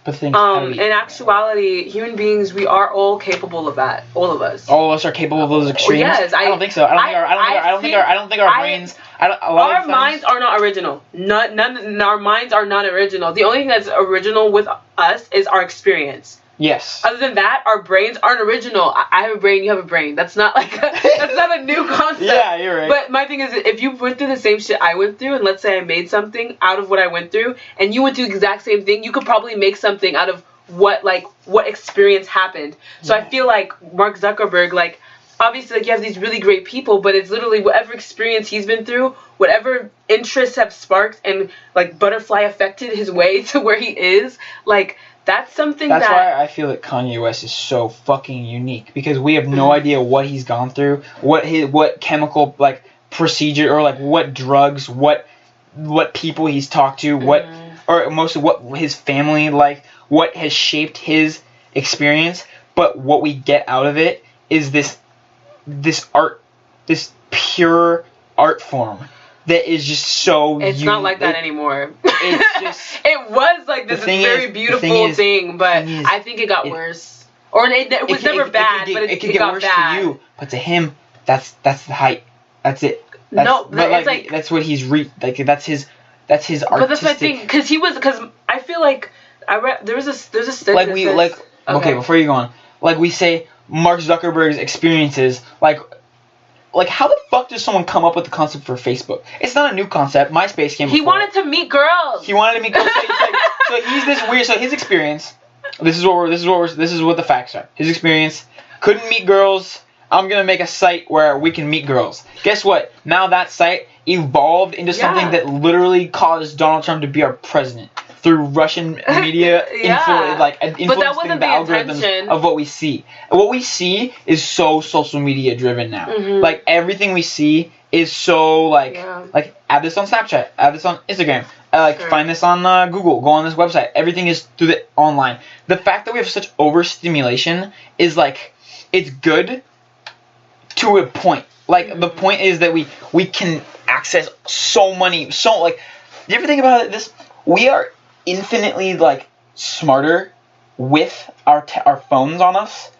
But things. In actuality, human beings, we are all capable of that. All of us. All of us are capable of those extremes. Yes, I don't think so. I don't think our brains. Our minds are not original. Our minds are not original. The only thing that's original with us is our experience. Yes. Other than that, our brains aren't original. I have a brain, you have a brain. That's not like that's not a new concept. Yeah, you're right. But my thing is, if you went through the same shit I went through, and let's say I made something out of what I went through, and you went through the exact same thing, you could probably make something out of what experience happened. So I feel like Mark Zuckerberg, like, obviously, like, you have these really great people, but it's literally whatever experience he's been through, whatever interests have sparked and, like, butterfly affected his way to where he is, like, that's something That's why I feel that Kanye West is so fucking unique, because we have no idea what he's gone through, what chemical, like, procedure, or, like, what drugs, what people he's talked to, or mostly what his family, like, what has shaped his experience, but what we get out of it is this art, this pure art form that is just so it's not like that anymore. It's just it was like this very beautiful thing, but I think it got worse. Or it was never bad, but it could get worse bad. To you, but to him, that's the height. That's it. But it's like that's what he's that's his artistic. But that's my thing, because I feel like I read there's a sentence okay, before you go on, like, we say Mark Zuckerberg's experiences, like how the fuck does someone come up with the concept for Facebook? It's not a new concept. MySpace came. He wanted to meet girls. He wanted to meet girls. So he's this weird. So his experience. This is what the facts are. His experience, couldn't meet girls. I'm gonna make a site where we can meet girls. Guess what? Now that site evolved into something that literally caused Donald Trump to be our president through Russian media influencing the algorithms of what we see. And what we see is so social media driven now. Mm-hmm. Like, everything we see is so like add this on Snapchat, add this on Instagram, find this on Google, go on this website. Everything is through the online. The fact that we have such overstimulation is like, it's good to a point. Like, the point is that we can access so like, you ever think about it? We are infinitely, like, smarter with our phones on us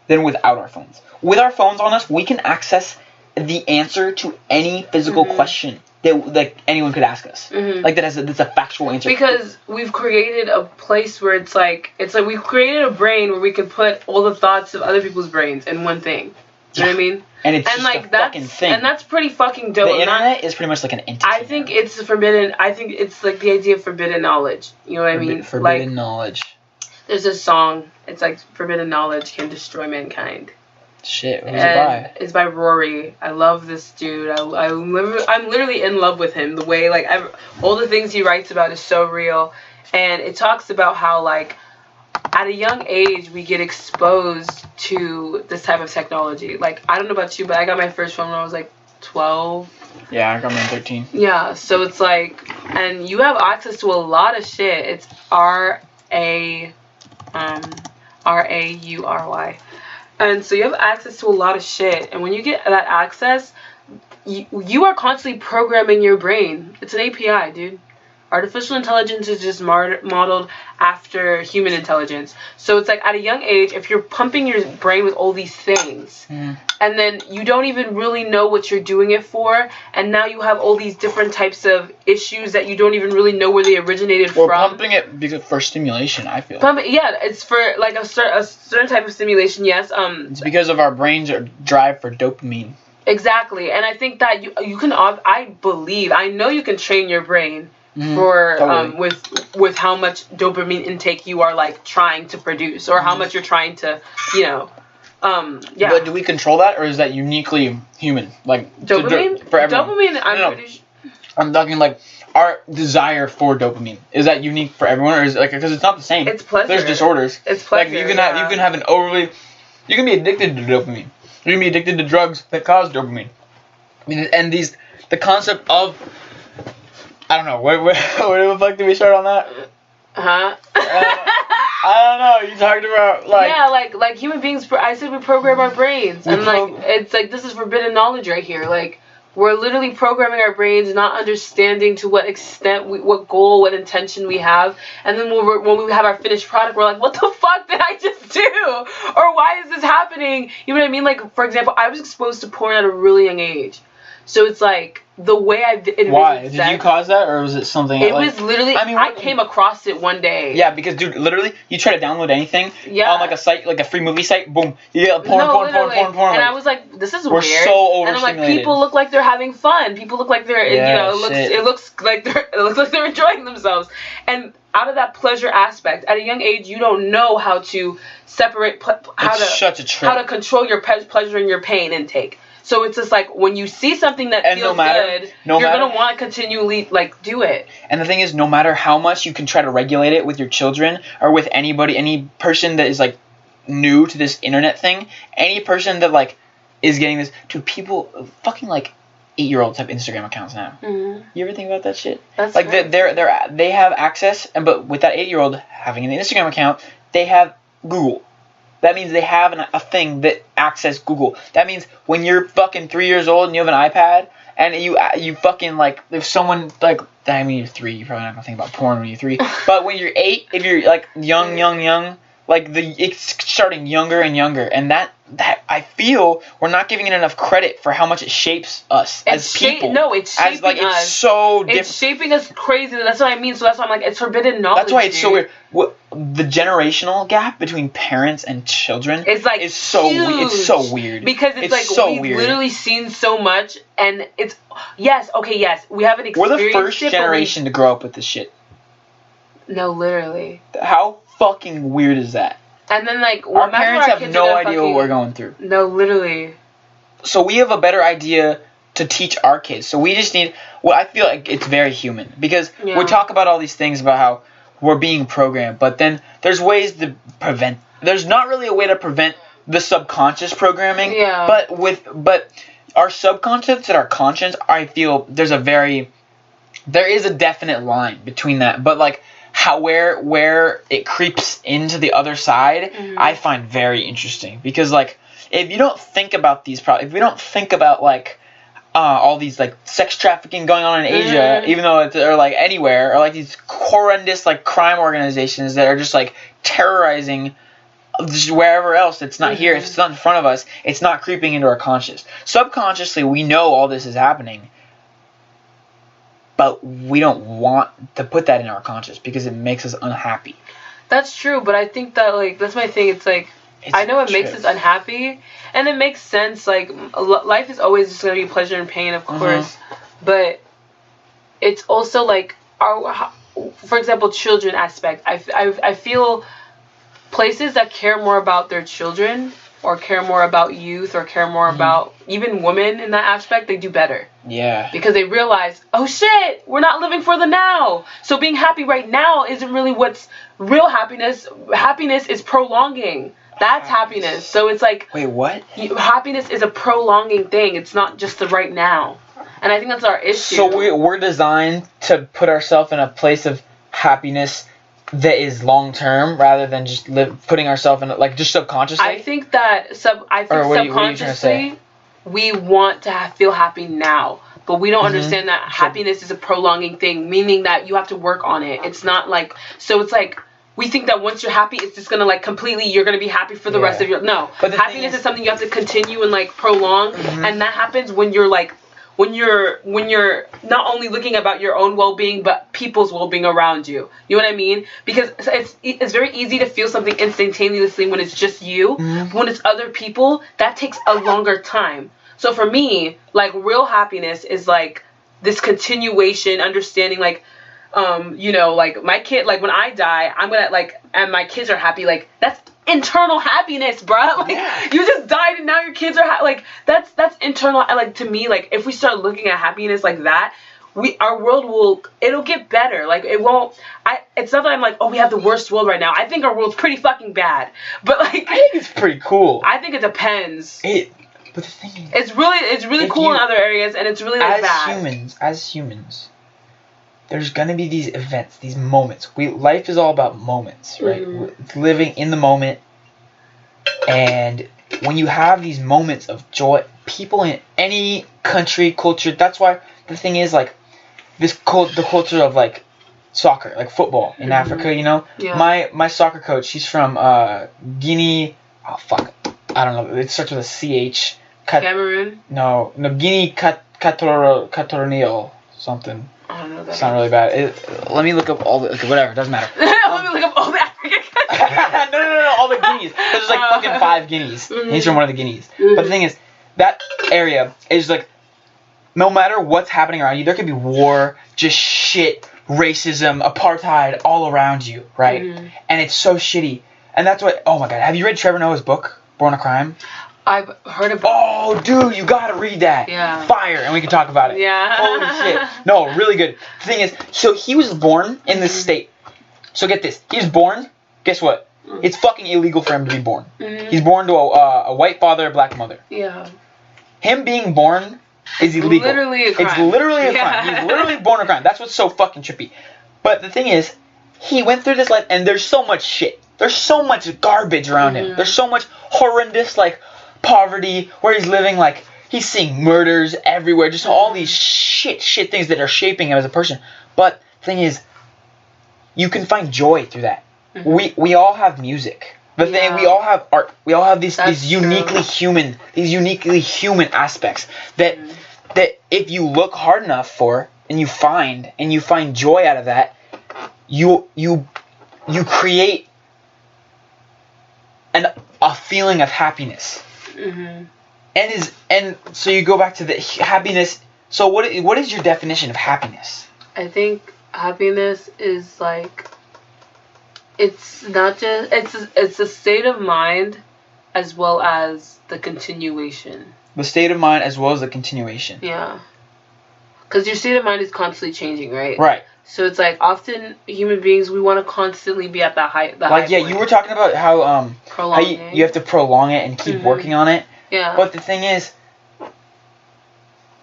than without our phones. With our phones on us, we can access the answer to any physical question that, like, anyone could ask us. Like, that's a factual answer. Because we've created a place where it's like we've created a brain where we can put all the thoughts of other people's brains in one thing. You know what I mean? And it's just a fucking thing. And that's pretty fucking dope. The internet is pretty much like an entity. I think it's forbidden. I think it's like the idea of forbidden knowledge. You know what I mean? Forbidden knowledge. There's this song. It's like, forbidden knowledge can destroy mankind. Shit, who's it by? It's by Rory. I love this dude. I'm literally in love with him. The way, like, all the things he writes about is so real. And it talks about how, like, at a young age, we get exposed to this type of technology. Like, I don't know about you, but I got my first phone when I was, like, 12. Yeah, I got mine 13. Yeah, so it's like, and you have access to a lot of shit. It's RAURY. And so you have access to a lot of shit. And when you get that access, you are constantly programming your brain. It's an API, dude. Artificial intelligence is just modeled after human intelligence. So it's like, at a young age, if you're pumping your brain with all these things, and then you don't even really know what you're doing it for, and now you have all these different types of issues that you don't even really know where they originated from. We're pumping it because for stimulation, I feel. It's for, like, a certain type of stimulation, yes. It's because of our brains are drive for dopamine. Exactly. And I think that you can, I know you can train your brain for totally. with how much dopamine intake you are, like, trying to produce, or how much you're trying to, But do we control that, or is that uniquely human? Like, dopamine? For everyone? Dopamine, pretty sure. I'm talking, like, our desire for dopamine. Is that unique for everyone, or is it, like, because it's not the same? It's pleasure. There's disorders. It's pleasure. Like, you can have you can be addicted to dopamine. You can be addicted to drugs that cause dopamine. I mean, and the concept of, I don't know, where the fuck did we start on that? Huh? I don't know. You talked about, like... Yeah, like human beings, I said we program our brains. And, like, it's like, this is forbidden knowledge right here. Like, we're literally programming our brains, not understanding to what extent, what goal, what intention we have. And then when we have our finished product, we're like, what the fuck did I just do? Or why is this happening? You know what I mean? Like, for example, I was exposed to porn at a really young age. So it's like, the way I envisioned Why? Did you cause that, or was it something? It was literally. I came across it one day. Yeah, because dude, literally, you try to download anything on like a site, like a free movie site, boom, you get porn. And like, I was like, this is we're weird. So overstimulated. And I'm like, people look like they're having fun. People look like they're, it looks like they're enjoying themselves. And out of that pleasure aspect, at a young age, you don't know how to separate how to control your pleasure and your pain intake. So it's just like, when you see something that feels good, you're going to want to continually, like, do it. And the thing is, no matter how much you can try to regulate it with your children or with anybody, any person that is, like, new to this internet thing, any person that, like, is getting this, dude, people, fucking, like, 8-year-olds have Instagram accounts now. Mm-hmm. You ever think about that shit? That's like, they have access, but with that 8-year-old having an Instagram account, they have Google. That means they have a thing that access Google. That means when you're fucking 3 years old and you have an iPad and you fucking, like, if someone, like, I mean, you're 3, you're probably not gonna think about porn when you're 3. But when you're 8, if you're, like, young, like, it's starting younger and younger. And that I feel we're not giving it enough credit for how much it shapes us as people. It's shaping us. It's so different. It's shaping us crazy. That's what I mean. So that's why I'm like, it's forbidden knowledge. That's why it's so weird. The generational gap between parents and children is so huge. It's so weird. Because it's like, so we've weird. literally seen so much, and it's we haven't experienced it. We're the first generation to grow up with this shit. No, literally. How fucking weird is that? And then, like, our parents have no idea what we're going through. No, literally. So we have a better idea to teach our kids. So we just need. Well, I feel like it's very human because we talk about all these things about how we're being programmed, but then there's ways to prevent. There's not really a way to prevent the subconscious programming. Yeah. But our subconscious and our conscience, I feel there is a definite line between that. But like where it creeps into the other side, I find very interesting because like if you don't think about these if we don't think about like all these like sex trafficking going on in Asia, even though it's or like anywhere, or like these horrendous like crime organizations that are just like terrorizing just wherever else it's not here, if it's not in front of us, it's not creeping into our conscious. Subconsciously, we know all this is happening, but we don't want to put that in our conscious because it makes us unhappy. That's true, but I think that like that's my thing. It's like I know it makes us unhappy, and it makes sense. Like life is always just gonna be pleasure and pain, of course, but it's also like for example, children aspect. I feel places that care more about their children or care more about youth or care more about even women in that aspect, they do better. Yeah. Because they realize, oh shit, we're not living for the now. So being happy right now isn't really what's real happiness. Happiness is prolonging. That's happiness. So it's like... Wait, what? Happiness is a prolonging thing. It's not just the right now. And I think that's our issue. So we're designed to put ourselves in a place of happiness that is long term rather than just putting ourselves in like just subconsciously. I think that subconsciously we want to feel happy now, but we don't understand that happiness is a prolonging thing, meaning that you have to work on it. It's not like so. It's like we think that once you're happy, it's just gonna like completely. You're gonna be happy for the rest of your But happiness is something you have to continue and like prolong, and that happens when you're like. When you're not only looking about your own well-being but people's well-being around you. You know what I mean? Because it's very easy to feel something instantaneously when it's just you. But when it's other people, that takes a longer time. So for me, like real happiness is like this continuation, understanding like like my kid, like when I die, I'm gonna like and my kids are happy, like that's internal happiness, bruh. Like you just died and now your kids are like that's internal. Like to me, like if we start looking at happiness like that, our world it'll get better. Like it won't. It's not that I'm like, oh, we have the worst world right now. I think our world's pretty fucking bad. But like I think it's pretty cool. I think it depends. But the thing is, it's really cool in other areas, and it's really like bad. As humans, there's gonna be these events, these moments. Life is all about moments, right? Living in the moment, And when you have these moments of joy, people in any country, culture, that's why the thing is, like, the culture of, like, soccer, like football in Africa, you know? Yeah. My soccer coach, she's from Guinea. Oh, fuck. I don't know. It starts with a CH. Cameroon? No, Guinea Catorneo something. I don't know that. It's not really bad. Let me look up all the... Okay, whatever. It doesn't matter. Let me look up all the African countries. No. All the Guineas. There's like fucking 5 Guineas. He's from one of the Guineas. But the thing is, that area is like... No matter what's happening around you, there could be war, just shit, racism, apartheid all around you, right? And it's so shitty. And that's what... Oh my god. Have you read Trevor Noah's book, Born a Crime? I've heard about Oh, dude, you gotta read that. Yeah. Fire, and we can talk about it. Yeah. Holy shit. No, really good. The thing is, so he was born in this state. So get this. He was born, guess what? It's fucking illegal for him to be born. He's born to a white father, a black mother. Yeah. Him being born is illegal. Literally a crime. It's literally a crime. He's literally born a crime. That's what's so fucking trippy. But the thing is, he went through this life, and there's so much shit. There's so much garbage around him. There's so much horrendous, like, poverty, where he's living, like, he's seeing murders everywhere, just all these shit things that are shaping him as a person. But the thing is, you can find joy through that. We all have music. The thing, we all have art. We all have these uniquely human aspects that if you look hard enough for, and you find joy out of that, you create a feeling of happiness. And so you go back to the happiness. So what is your definition of happiness? I think happiness is like, it's not just, it's a state of mind as well as the continuation. The state of mind as well as the continuation. Yeah. Because your state of mind is constantly changing, right? Right. So it's like, often human beings, we want to constantly be at that high. Like, yeah, you were talking about how you have to prolong it and keep working on it. Yeah. But the thing is,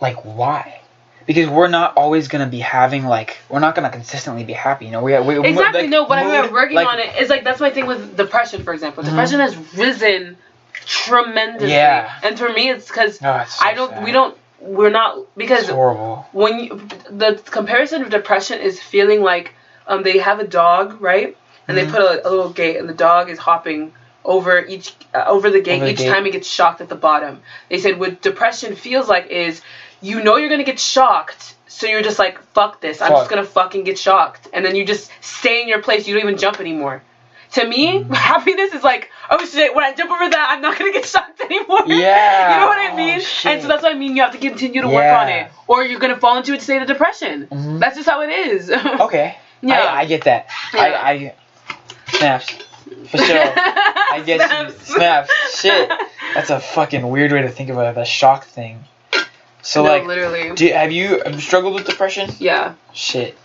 like, why? Because we're not always gonna be having, like, we're not gonna consistently be happy. You know, we exactly. Like, no, but I mean, working on it is like, that's my thing with depression, for example. Depression has risen tremendously. Yeah. And for me, it's because sad. We're not, because it's horrible. When the comparison of depression is feeling like they have a dog, right? And they put a little gate, and the dog is hopping over the gate each time it gets shocked at the bottom. They said what depression feels like is, you know, you're gonna get shocked, so you're just like, fuck this, I'm just gonna fucking get shocked, and then you just stay in your place, you don't even jump anymore. To me, happiness is like, oh shit, when I jump over that, I'm not gonna get shocked anymore. Yeah. You know what I mean? And so that's what I mean, you have to continue to work on it, or you're gonna fall into a state of depression. That's just how it is. Okay. Yeah. I get that. Yeah. I snaps. For sure. I get you. Snaps. Shit. That's a fucking weird way to think about it, that shock thing. So, like, literally. have you struggled with depression? Yeah. Shit.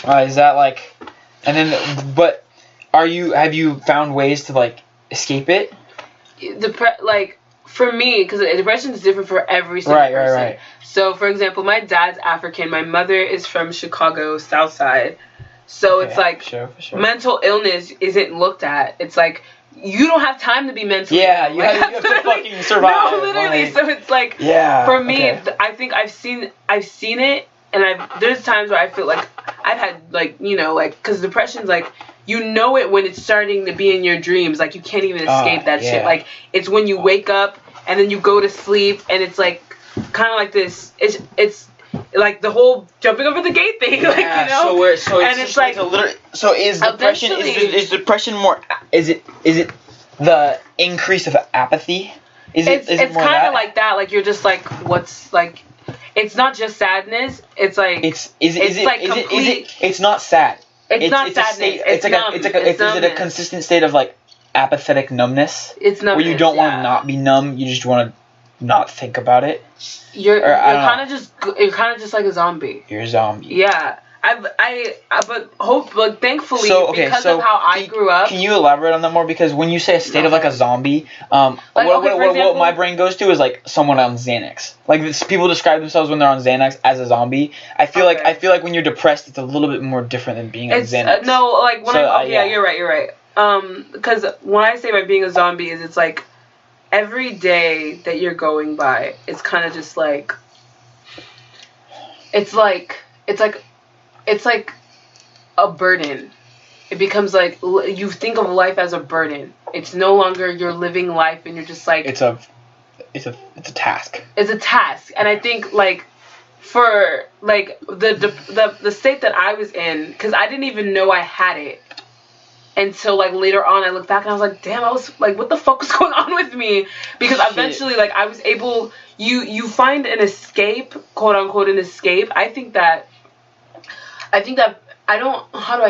Is that like, and then, but have you found ways to, like, escape it? Like, for me, because depression is different for every single person. Right. So, for example, my dad's African. My mother is from Chicago, South Side. So it's like, for sure. Mental illness isn't looked at. It's like, you don't have time to be mentally ill. You have to fucking survive. No, literally. Like, so it's like, for me, I think I've seen it, and there's times where I feel like I've had, like, you know, like, because depression's like, you know it when it's starting to be in your dreams. Like, you can't even escape that shit. Like, it's when you wake up and then you go to sleep, and it's like, kind of like this, it's like the whole jumping over the gate thing, like, you know. So it's like, so is depression is depression more? Is it the increase of apathy? It's kind of like that. Like, you're just like, what's like? It's not just sadness. It's like it's not sad. It's not sadness. Is it a consistent state of, like, apathetic numbness? It's numbness. Where you don't want to not be numb. You just want to not think about it. You're kind of just like a zombie. You're a zombie. Yeah. But thankfully, because of how I grew up. Can you elaborate on that more? Because when you say a state of, like, a zombie, what my brain goes to is, like, someone on Xanax. Like, people describe themselves when they're on Xanax as a zombie. I feel like when you're depressed, it's a little bit more different than being on Xanax. You're right. because when I say by being a zombie is it's like every day that you're going by, it's kind of just like, it's like a burden. It becomes like, you think of life as a burden. It's no longer you're living life and you're just like... It's a task. It's a task. And I think, like, for, like, the state that I was in, because I didn't even know I had it until, like, later on I looked back and I was like, damn, I was, like, what the fuck was going on with me? Because eventually, like, I was able... You find an escape, quote-unquote, an escape. I think that... I don't, how do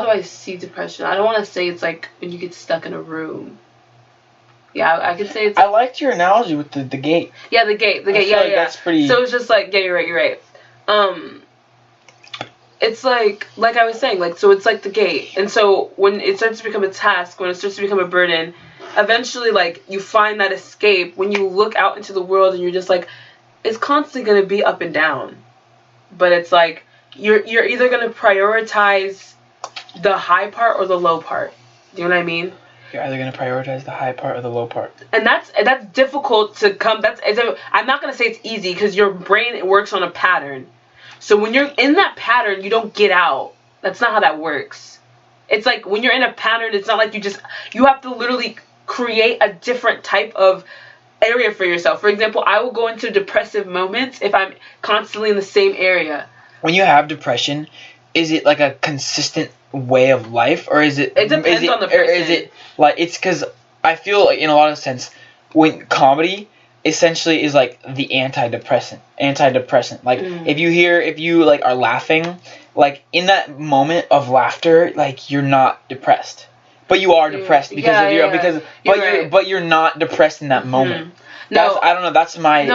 I see depression? I don't want to say it's like when you get stuck in a room. Yeah, I could say it's... I liked your analogy with the gate. Yeah, the gate, yeah. That's pretty... So it's just like, yeah, you're right. It's like I was saying, like, so it's like the gate. And so when it starts to become a task, when it starts to become a burden, eventually, like, you find that escape when you look out into the world and you're just like, it's constantly going to be up and down. But it's like, you're either going to prioritize the high part or the low part. Do you know what I mean? You're either going to prioritize the high part or the low part. And that's difficult to come... I'm not going to say it's easy because your brain, it works on a pattern. So when you're in that pattern, you don't get out. That's not how that works. It's like when you're in a pattern, it's not like you have to literally create a different type of area for yourself. For example, I will go into depressive moments if I'm constantly in the same area. When you have depression, is it like a consistent way of life, or is it? It depends on the person. Or is it like, it's because I feel like in a lot of sense, when comedy essentially is like the antidepressant. Like if you like are laughing, like in that moment of laughter, like you're not depressed, but you are depressed but you're not depressed in that moment. No, I don't know. That's what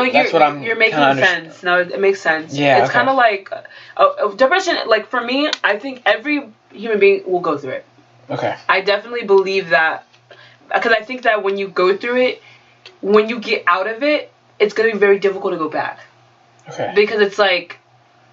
you're making sense. No, it makes sense. Yeah, it's kind of like depression. Like for me, I think every human being will go through it. Okay. I definitely believe that, because I think that when you go through it, when you get out of it, it's gonna be very difficult to go back. Okay. Because it's like,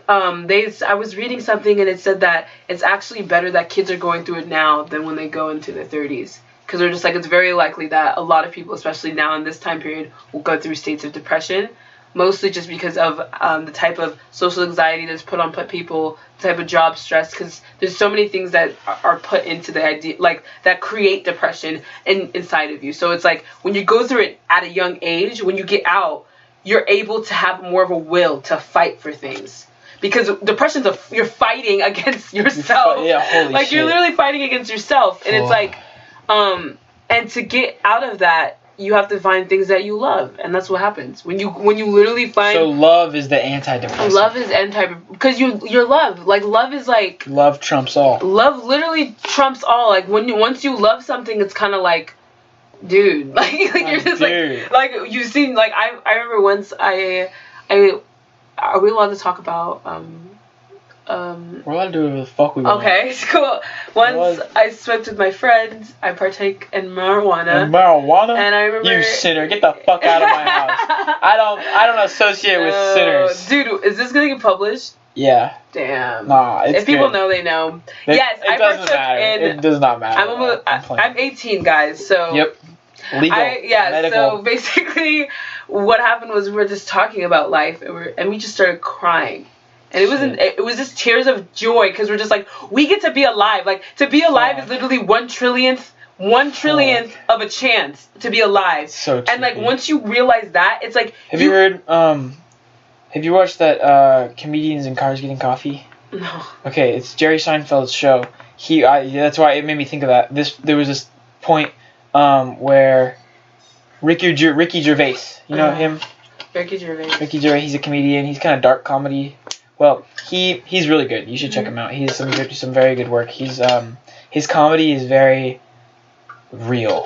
I was reading something and it said that it's actually better that kids are going through it now than when they go into their 30s. Because they're just like, it's very likely that a lot of people, especially now in this time period, will go through states of depression. Mostly just because of the type of social anxiety that's put on people, the type of job stress. Because there's so many things that are put into the idea, like, that create depression inside of you. So it's like, when you go through it at a young age, when you get out, you're able to have more of a will to fight for things. Because depression's you're fighting against yourself. Holy like, shit. You're literally fighting against yourself. And it's like... and to get out of that, you have to find things that you love, and that's what happens when you literally find. So love is the antidepressant. Love is because you're love. Like, love is like. Love trumps all. Love literally trumps all. Like, once you love something, it's kind of like, dude, like you're just like you seem like I remember once are we allowed to talk about we're allowed to do whatever the fuck we want. Okay, cool. Once I smoked with my friends, I partake in marijuana. And I remember... You sinner, get the fuck out of my house. I don't associate with sinners. Dude, is this gonna get published? Yeah. Damn. Nah, it's if people know, they know. Yes, I partook in... It does not matter. I'm 18, guys, so... Yep. Legal. Medical. So basically, what happened was we were just talking about life, and we just started crying. And it was just tears of joy, because we're just like, we get to be alive. Like, to be alive is literally 1 trillionth of a chance to be alive. So trippy. And like, once you realize that, it's like... Have you watched that Comedians in Cars Getting Coffee? No. Okay, it's Jerry Seinfeld's show. That's why it made me think of that. There was this point where Ricky Gervais, you know him? Ricky Gervais, he's a comedian. He's kind of dark comedy. Well, he's really good. You should check him out. He has some very good work. His comedy is very real,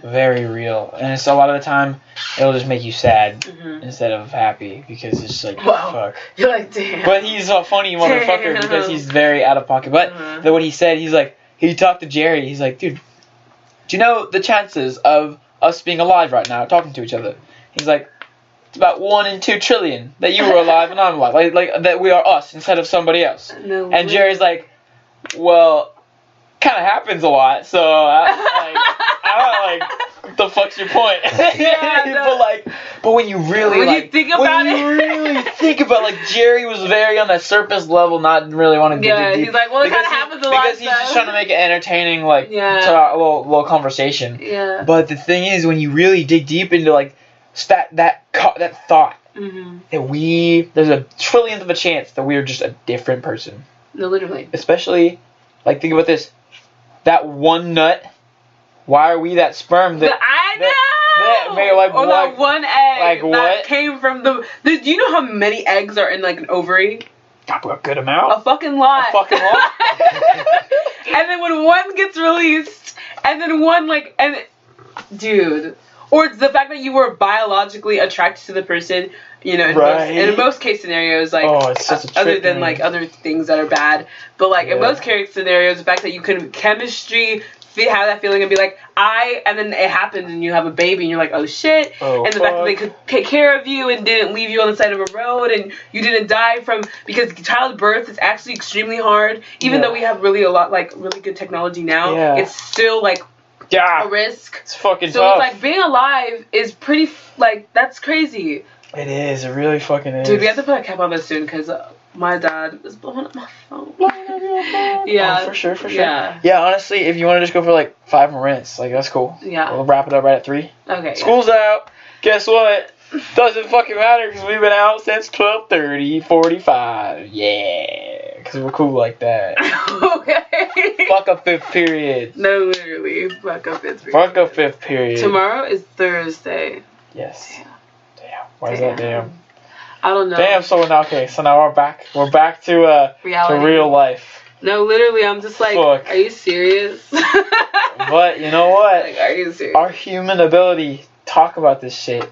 very real, and it's a lot of the time it'll just make you sad instead of happy, because it's like, fuck. You're like, damn. But he's a funny motherfucker because he's very out of pocket. But what he said, he talked to Jerry. He's like, dude, do you know the chances of us being alive right now, talking to each other? He's like, it's about 1 in 2 trillion that you were alive and I'm alive. Like that we are us instead of somebody else. No and Jerry's like, well, kind of happens a lot. So I don't what the fuck's your point? Yeah, but when you really when you think about really think about Jerry was very on that surface level, not really wanting to dig deep. He's like, well, it kind of happens a lot. Because he's just trying to make it entertaining, a little conversation. Yeah. But the thing is, when you really dig deep into that thought, that there's a trillionth of a chance that we are just a different person. No, literally. Especially, think about this. That one nut. Why are we that sperm? I know. That one egg that came from the. Do you know how many eggs are in an ovary? A good amount. A fucking lot. And then when one gets released, and then one dude, or it's the fact that you were biologically attracted to the person. In most case scenarios, it's such a trip, other than other things that are bad, but in most case scenarios, the fact that you can chemistry. Have that feeling and be and then it happens and you have a baby and you're like, oh shit, and the fact that they could take care of you and didn't leave you on the side of a road and you didn't die because childbirth is actually extremely hard, even though we have really good technology now, it's still a risk. It's fucking so tough. So it's being alive is pretty, that's crazy. It is, it really fucking is. Dude, we have to put a cap on this soon because my dad is blowing up my phone. Yeah. Oh, for sure. Yeah. Yeah, honestly, if you want to just go for 5 more minutes, that's cool. Yeah. We'll wrap it up right at 3. Okay. School's out. Guess what? Doesn't fucking matter because we've been out since 12:45. Yeah. Because we're cool like that. Okay. Fuck a 5th period. No, literally. Fuck a 5th period. Fuck a 5th period. Tomorrow is Thursday. Yes. Damn. Why is that damn? I don't know. Damn, so now we're back. We're back to real life. No, literally, I'm just fuck. Are you serious? But you know what? Are you serious? Our human ability to talk about this shit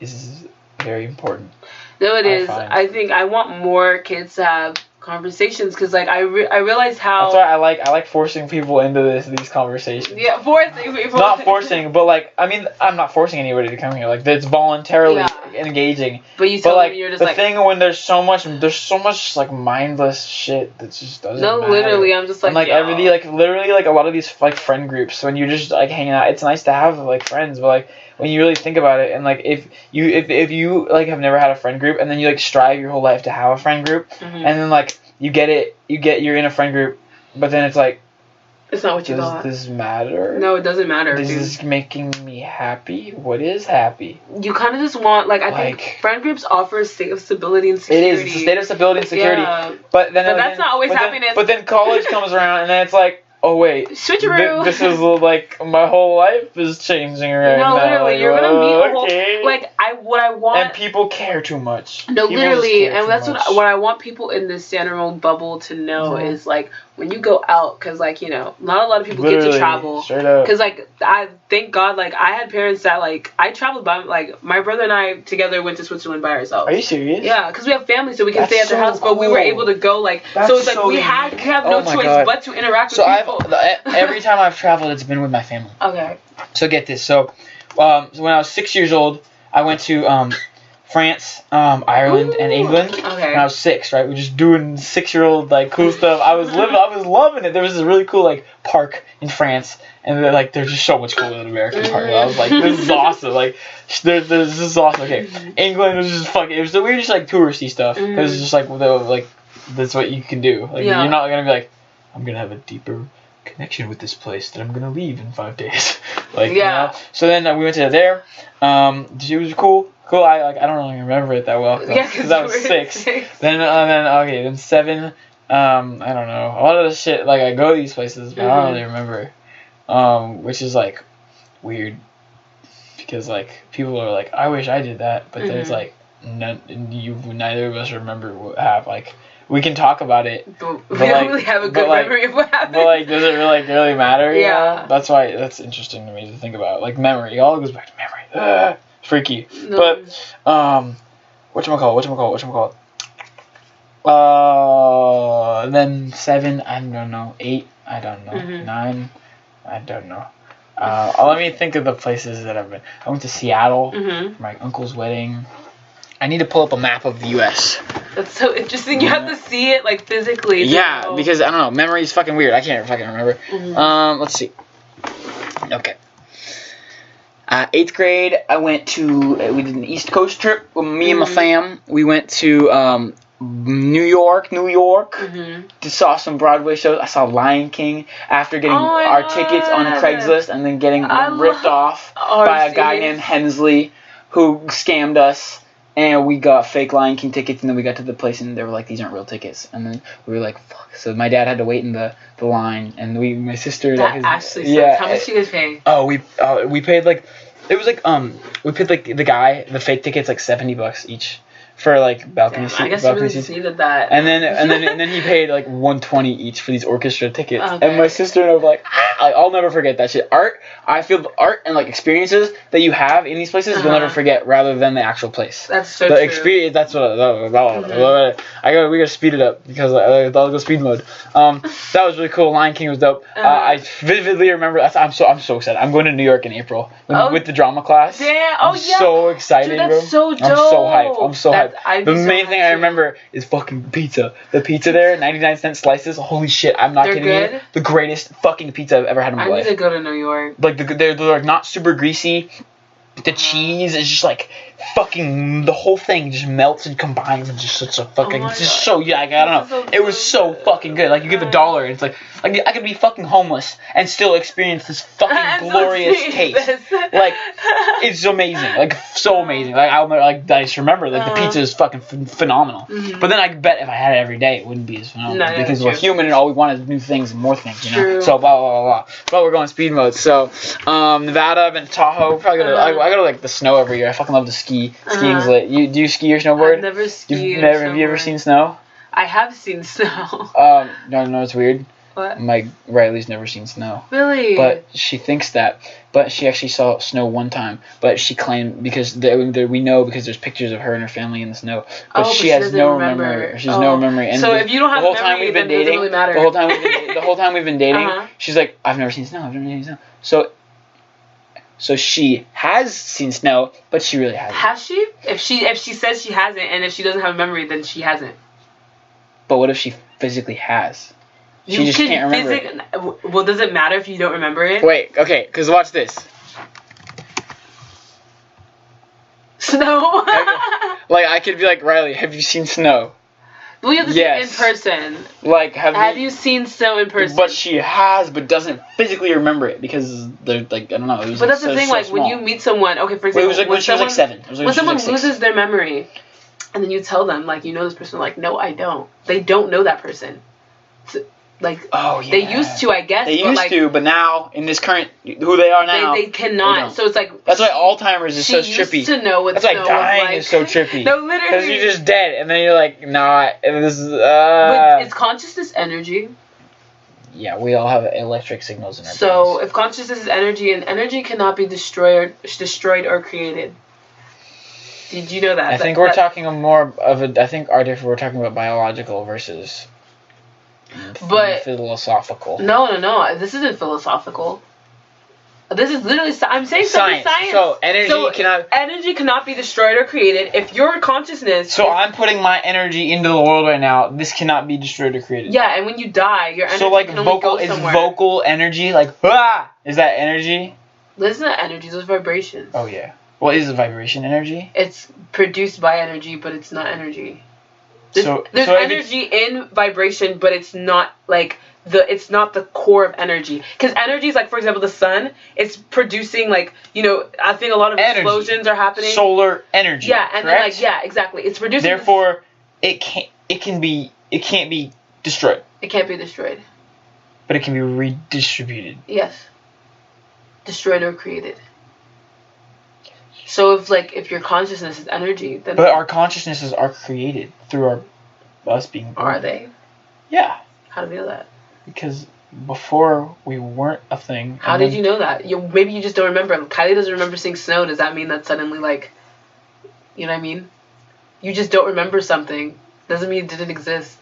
is very important. No, it is. I think I want more kids to have conversations because I realize how. That's why I like forcing people into these conversations. Yeah, forcing people. Not forcing, but I'm not forcing anybody to come here. It's voluntarily engaging. But you tell me you're just the thing when there's so much mindless shit that just doesn't matter. No, literally, I'm just everything literally a lot of these friend groups when you're just hanging out. It's nice to have friends, but when you really think about it, and if you have never had a friend group, and then you strive your whole life to have a friend group, and then you're in a friend group, but then it's not what you thought. Does this matter? No, it doesn't matter. Is this making me happy? What is happy? You kind of just want I think friend groups offer a state of stability and security. It is a state of stability and security, but that's not always happiness. But then college comes around, and then it's oh wait, switcheroo. This is my whole life is changing right now. No, literally, you're gonna meet a whole what I want. And people care too much. No, literally, and that's what I want people in this standalone bubble to know is when you go out, because not a lot of people get to travel. Straight up. Because I thank God I had parents that I traveled by my brother and I together went to Switzerland by ourselves. Are you serious? Yeah, because we have family, so we can stay at their house, but we were able to go so it's we have no choice but to interact with people. Every time I've traveled, it's been with my family. Okay. So get this. So when I was 6 years old, I went to France, Ireland, and England. Okay. When I was 6, right? We were just doing 6-year-old cool stuff. I was loving it. There was this really cool park in France, and there's just so much cooler than American park. I was this is awesome. This is awesome. Okay, England was just fucking. We were just touristy stuff. It was just that's what you can do. You're not gonna be I'm gonna have a deeper connection with this place that I'm gonna leave in 5 days. So then we went to there. It was cool. I don't really remember it that well because I was 6. Then 7. I don't know. A lot of the shit I go to these places, but I don't really remember. Which is weird because people are I wish I did that, but there's neither of us remember what happened. We can talk about it, but we don't really have a good memory of what happened. But does it really matter? Yeah. That's why that's interesting to me to think about. Memory. It all goes back to memory. Freaky. No. But whatchamacallit? Then 7. I don't know. 8. I don't know. 9. I don't know. Let me think of the places that I've been. I went to Seattle for my uncle's wedding. I need to pull up a map of the U.S. That's so interesting. You have to see it like physically. Yeah, because I don't know. Memory is fucking weird. I can't fucking remember. Mm-hmm. Let's see. Okay. 8th grade, we did an East Coast trip with me and my fam. We went to New York. Saw some Broadway shows. I saw Lion King after getting our tickets on Craigslist and then getting ripped off by a guy named Hensley who scammed us. And we got fake Lion King tickets, and then we got to the place, and they were like, "These aren't real tickets." And then we were like, "Fuck!" So my dad had to wait in the line, and my sister. That actually sucks. How much did you guys pay? Oh, we paid like, it was like we paid like the fake tickets like $70 each for like balcony seats. I guess you really just needed that. And then he paid like $120 each for these orchestra tickets. Okay. And my sister and I were like, I'll never forget that shit. I feel the art and like experiences that you have in these places you'll never forget, rather than the actual place. That's so true. The experience. That's what. We gotta speed it up because I'll go speed mode. That was really cool. Lion King was dope. I vividly remember. I'm so excited. I'm going to New York in April with the drama class. Yeah. I'm so excited, dude, that's so dope. I'm so hyped. I'm so hyped. The main thing I too. remember is fucking pizza. The pizza there, 99-cent slices. Holy shit, I'm not kidding you. The greatest fucking pizza I've ever had in my life. I need to go to New York. Like they're like not super greasy. The cheese is just like fucking, the whole thing just melts and combines and just such a fucking, just so, yeah, I don't know. It was so fucking good. Like you give $1 and it's like I could be fucking homeless and still experience this fucking glorious taste. Like it's amazing, like so amazing. Like I just remember like the pizza is fucking phenomenal. But then I bet if I had it every day, it wouldn't be as phenomenal because we're human and all we want is new things and more things, you know. True. So blah blah blah blah. But we're going speed mode. So Nevada, I've been to Tahoe. Probably I go to like the snow every year. I fucking love to ski. Skiing's lit. Do you ski or snowboard? I've never skied. Have you ever seen snow? I have seen snow. No, it's weird. What? Riley's never seen snow. Really? But she thinks that. But she actually saw snow one time. But she claimed because we know because there's pictures of her and her family in the snow. But she has no memory. She has no memory. And so if you don't have memory, then it doesn't really matter. The whole time we've been dating, she's like, I've never seen snow. I've never seen snow. So she has seen snow, but she really hasn't. Has she? If she says she hasn't, and if she doesn't have a memory, then she hasn't. But what if she physically has? She just can't remember. Well, does it matter if you don't remember it? Wait, okay, because watch this. Snow? Like, I could be like, Riley, have you seen snow? Well, you have to see it in person. Like, have you seen snow in person? But she has, but doesn't physically remember it because they're like, I don't know. It was but that's the thing, like, when you meet someone, okay, for example, when she was like 7. When someone loses their memory, and then you tell them, like, you know this person, like, no, I don't. They don't know that person. So, like, they used to, I guess. They used to, but now, in this current, who they are now, they cannot. So it's like, that's why Alzheimer's is so trippy. She used to know what that's why dying is so trippy. No, literally. Because you're just dead, and then you're like, nah, this is, But is consciousness energy? Yeah, we all have electric signals in our brains. So, if consciousness is energy, and energy cannot be destroyed or created. Did you know that? I think we're talking more of a, I think we're talking about biological versus philosophical. No. This isn't philosophical. This is literally I'm saying science. So energy cannot be destroyed or created. If your consciousness. So I'm putting my energy into the world right now. This cannot be destroyed or created. Yeah, and when you die, your energy can only go somewhere. Vocal energy like is that energy? This is not energy. Those vibrations. Oh yeah. What is a vibration energy? It's produced by energy, but it's not energy. There's energy in vibration, but it's not like it's not the core of energy. Because energy is like, for example, the sun. It's producing like, you know, I think a lot of explosions are happening. Solar energy. Yeah, and correct? then like exactly. It's producing. Therefore, it can't be destroyed. It can't be destroyed. But it can be redistributed. Yes. Destroyed or created. So if your consciousness is energy, then... But our consciousnesses are created through us being born. Are they? Yeah. How do you know that? Because before we weren't a thing. How did you know that? Maybe you just don't remember. Kylie doesn't remember seeing snow. Does that mean that suddenly, like... You know what I mean? You just don't remember something. Doesn't mean it didn't exist.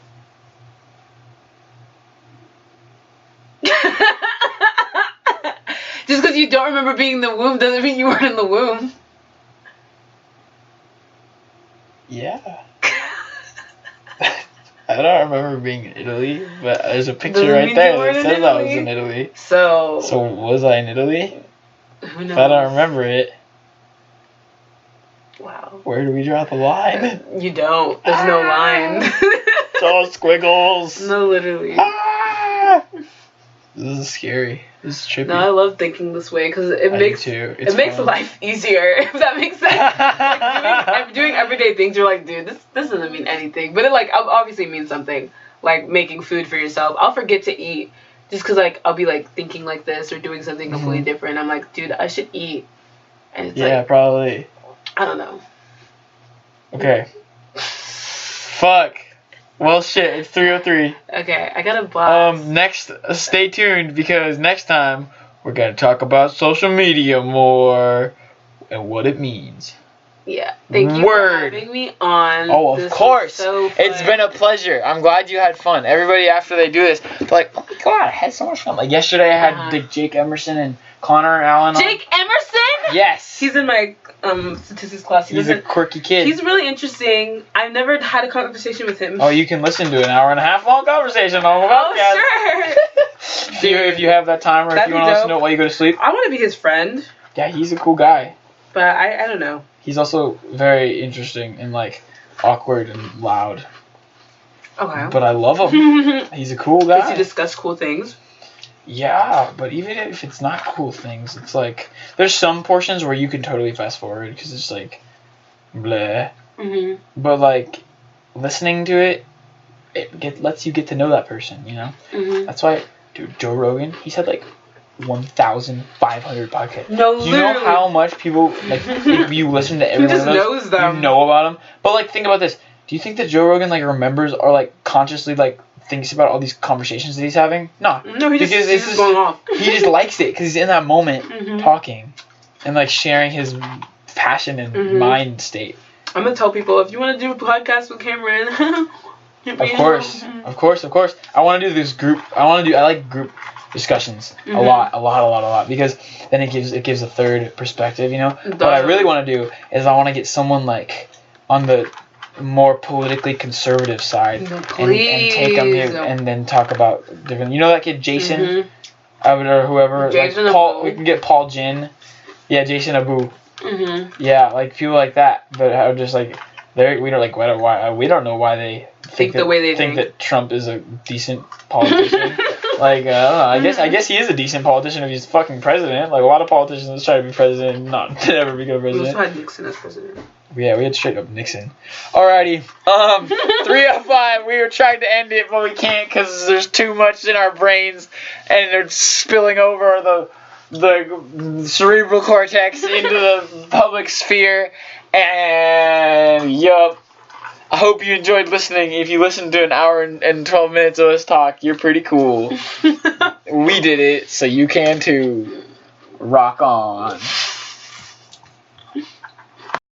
Just because you don't remember being in the womb doesn't mean you weren't in the womb. Yeah. I don't remember being in Italy, but there's a picture right there that says I was in Italy. So was I in Italy? Who knows? I don't remember it. Wow. Where do we draw the line? You don't. There's no line. It's all squiggles. No, literally. This is scary. This is trippy. No, I love thinking this way because it makes life easier. If that makes sense. Like doing everyday things, you're like, dude, this doesn't mean anything, but it like obviously means something. Like making food for yourself. I'll forget to eat just because like I'll be like thinking like this or doing something completely different. I'm like, dude, I should eat. And it's like, probably. I don't know. Okay. Fuck. Well, shit, it's 3:03. Okay, I got a blast. Next, stay tuned because next time we're gonna talk about social media more and what it means. Yeah, thank you for having me on. Oh, of course. So it's been a pleasure. I'm glad you had fun. Everybody after they do this, they're like, oh my god, I had so much fun. Like yesterday, I had Jake Emerson and Connor Allen. Jake Emerson? Yes. He's in my statistics class. He's a quirky kid. He's really interesting. I've never had a conversation with him. Oh, you can listen to an hour and a half long conversation on the podcast. Oh, sure. if you have that time or if you want to listen to it while you go to sleep. I want to be his friend. Yeah, he's a cool guy. But I don't know. He's also very interesting and like awkward and loud. Okay. But I love him. He's a cool guy. Does he discuss cool things? Yeah, but even if it's not cool things, it's like there's some portions where you can totally fast forward because it's like bleh. Mhm. But like listening to it, lets you get to know that person. You know. Mhm. That's why, dude, Joe Rogan, he's had like 1,500 podcasts. No, do you know how much people like if you listen to every one of those, knows them. you know about them? But like think about this. Do you think that Joe Rogan like remembers or like consciously like thinks about all these conversations that he's having? No. No, he's just going off. He just likes it because he's in that moment talking and like sharing his passion and mind state. I'm gonna tell people if you want to do a podcast with Cameron. Of course. I want to do this group. I like group discussions a lot because then it gives a third perspective, you know. What I really want to do is I want to get someone like on the more politically conservative side and take them here and then talk about different, you know, that kid Jason or whoever, Jason like Paul. Abu. We can get Paul Jin, Jason Abu, yeah, like people like that that are just like we don't know why they think the way they think that Trump is a decent politician. Like, I don't know. I guess he is a decent politician if he's fucking president. Like, a lot of politicians try to be president and not never become president. We also had Nixon as president. Yeah, we had straight up Nixon. Alrighty. 3:05. We were trying to end it, but we can't because there's too much in our brains and they're spilling over the cerebral cortex into the public sphere. And, yup. I hope you enjoyed listening. If you listened to an hour and 12 minutes of us talk, you're pretty cool. We did it, so you can too. Rock on.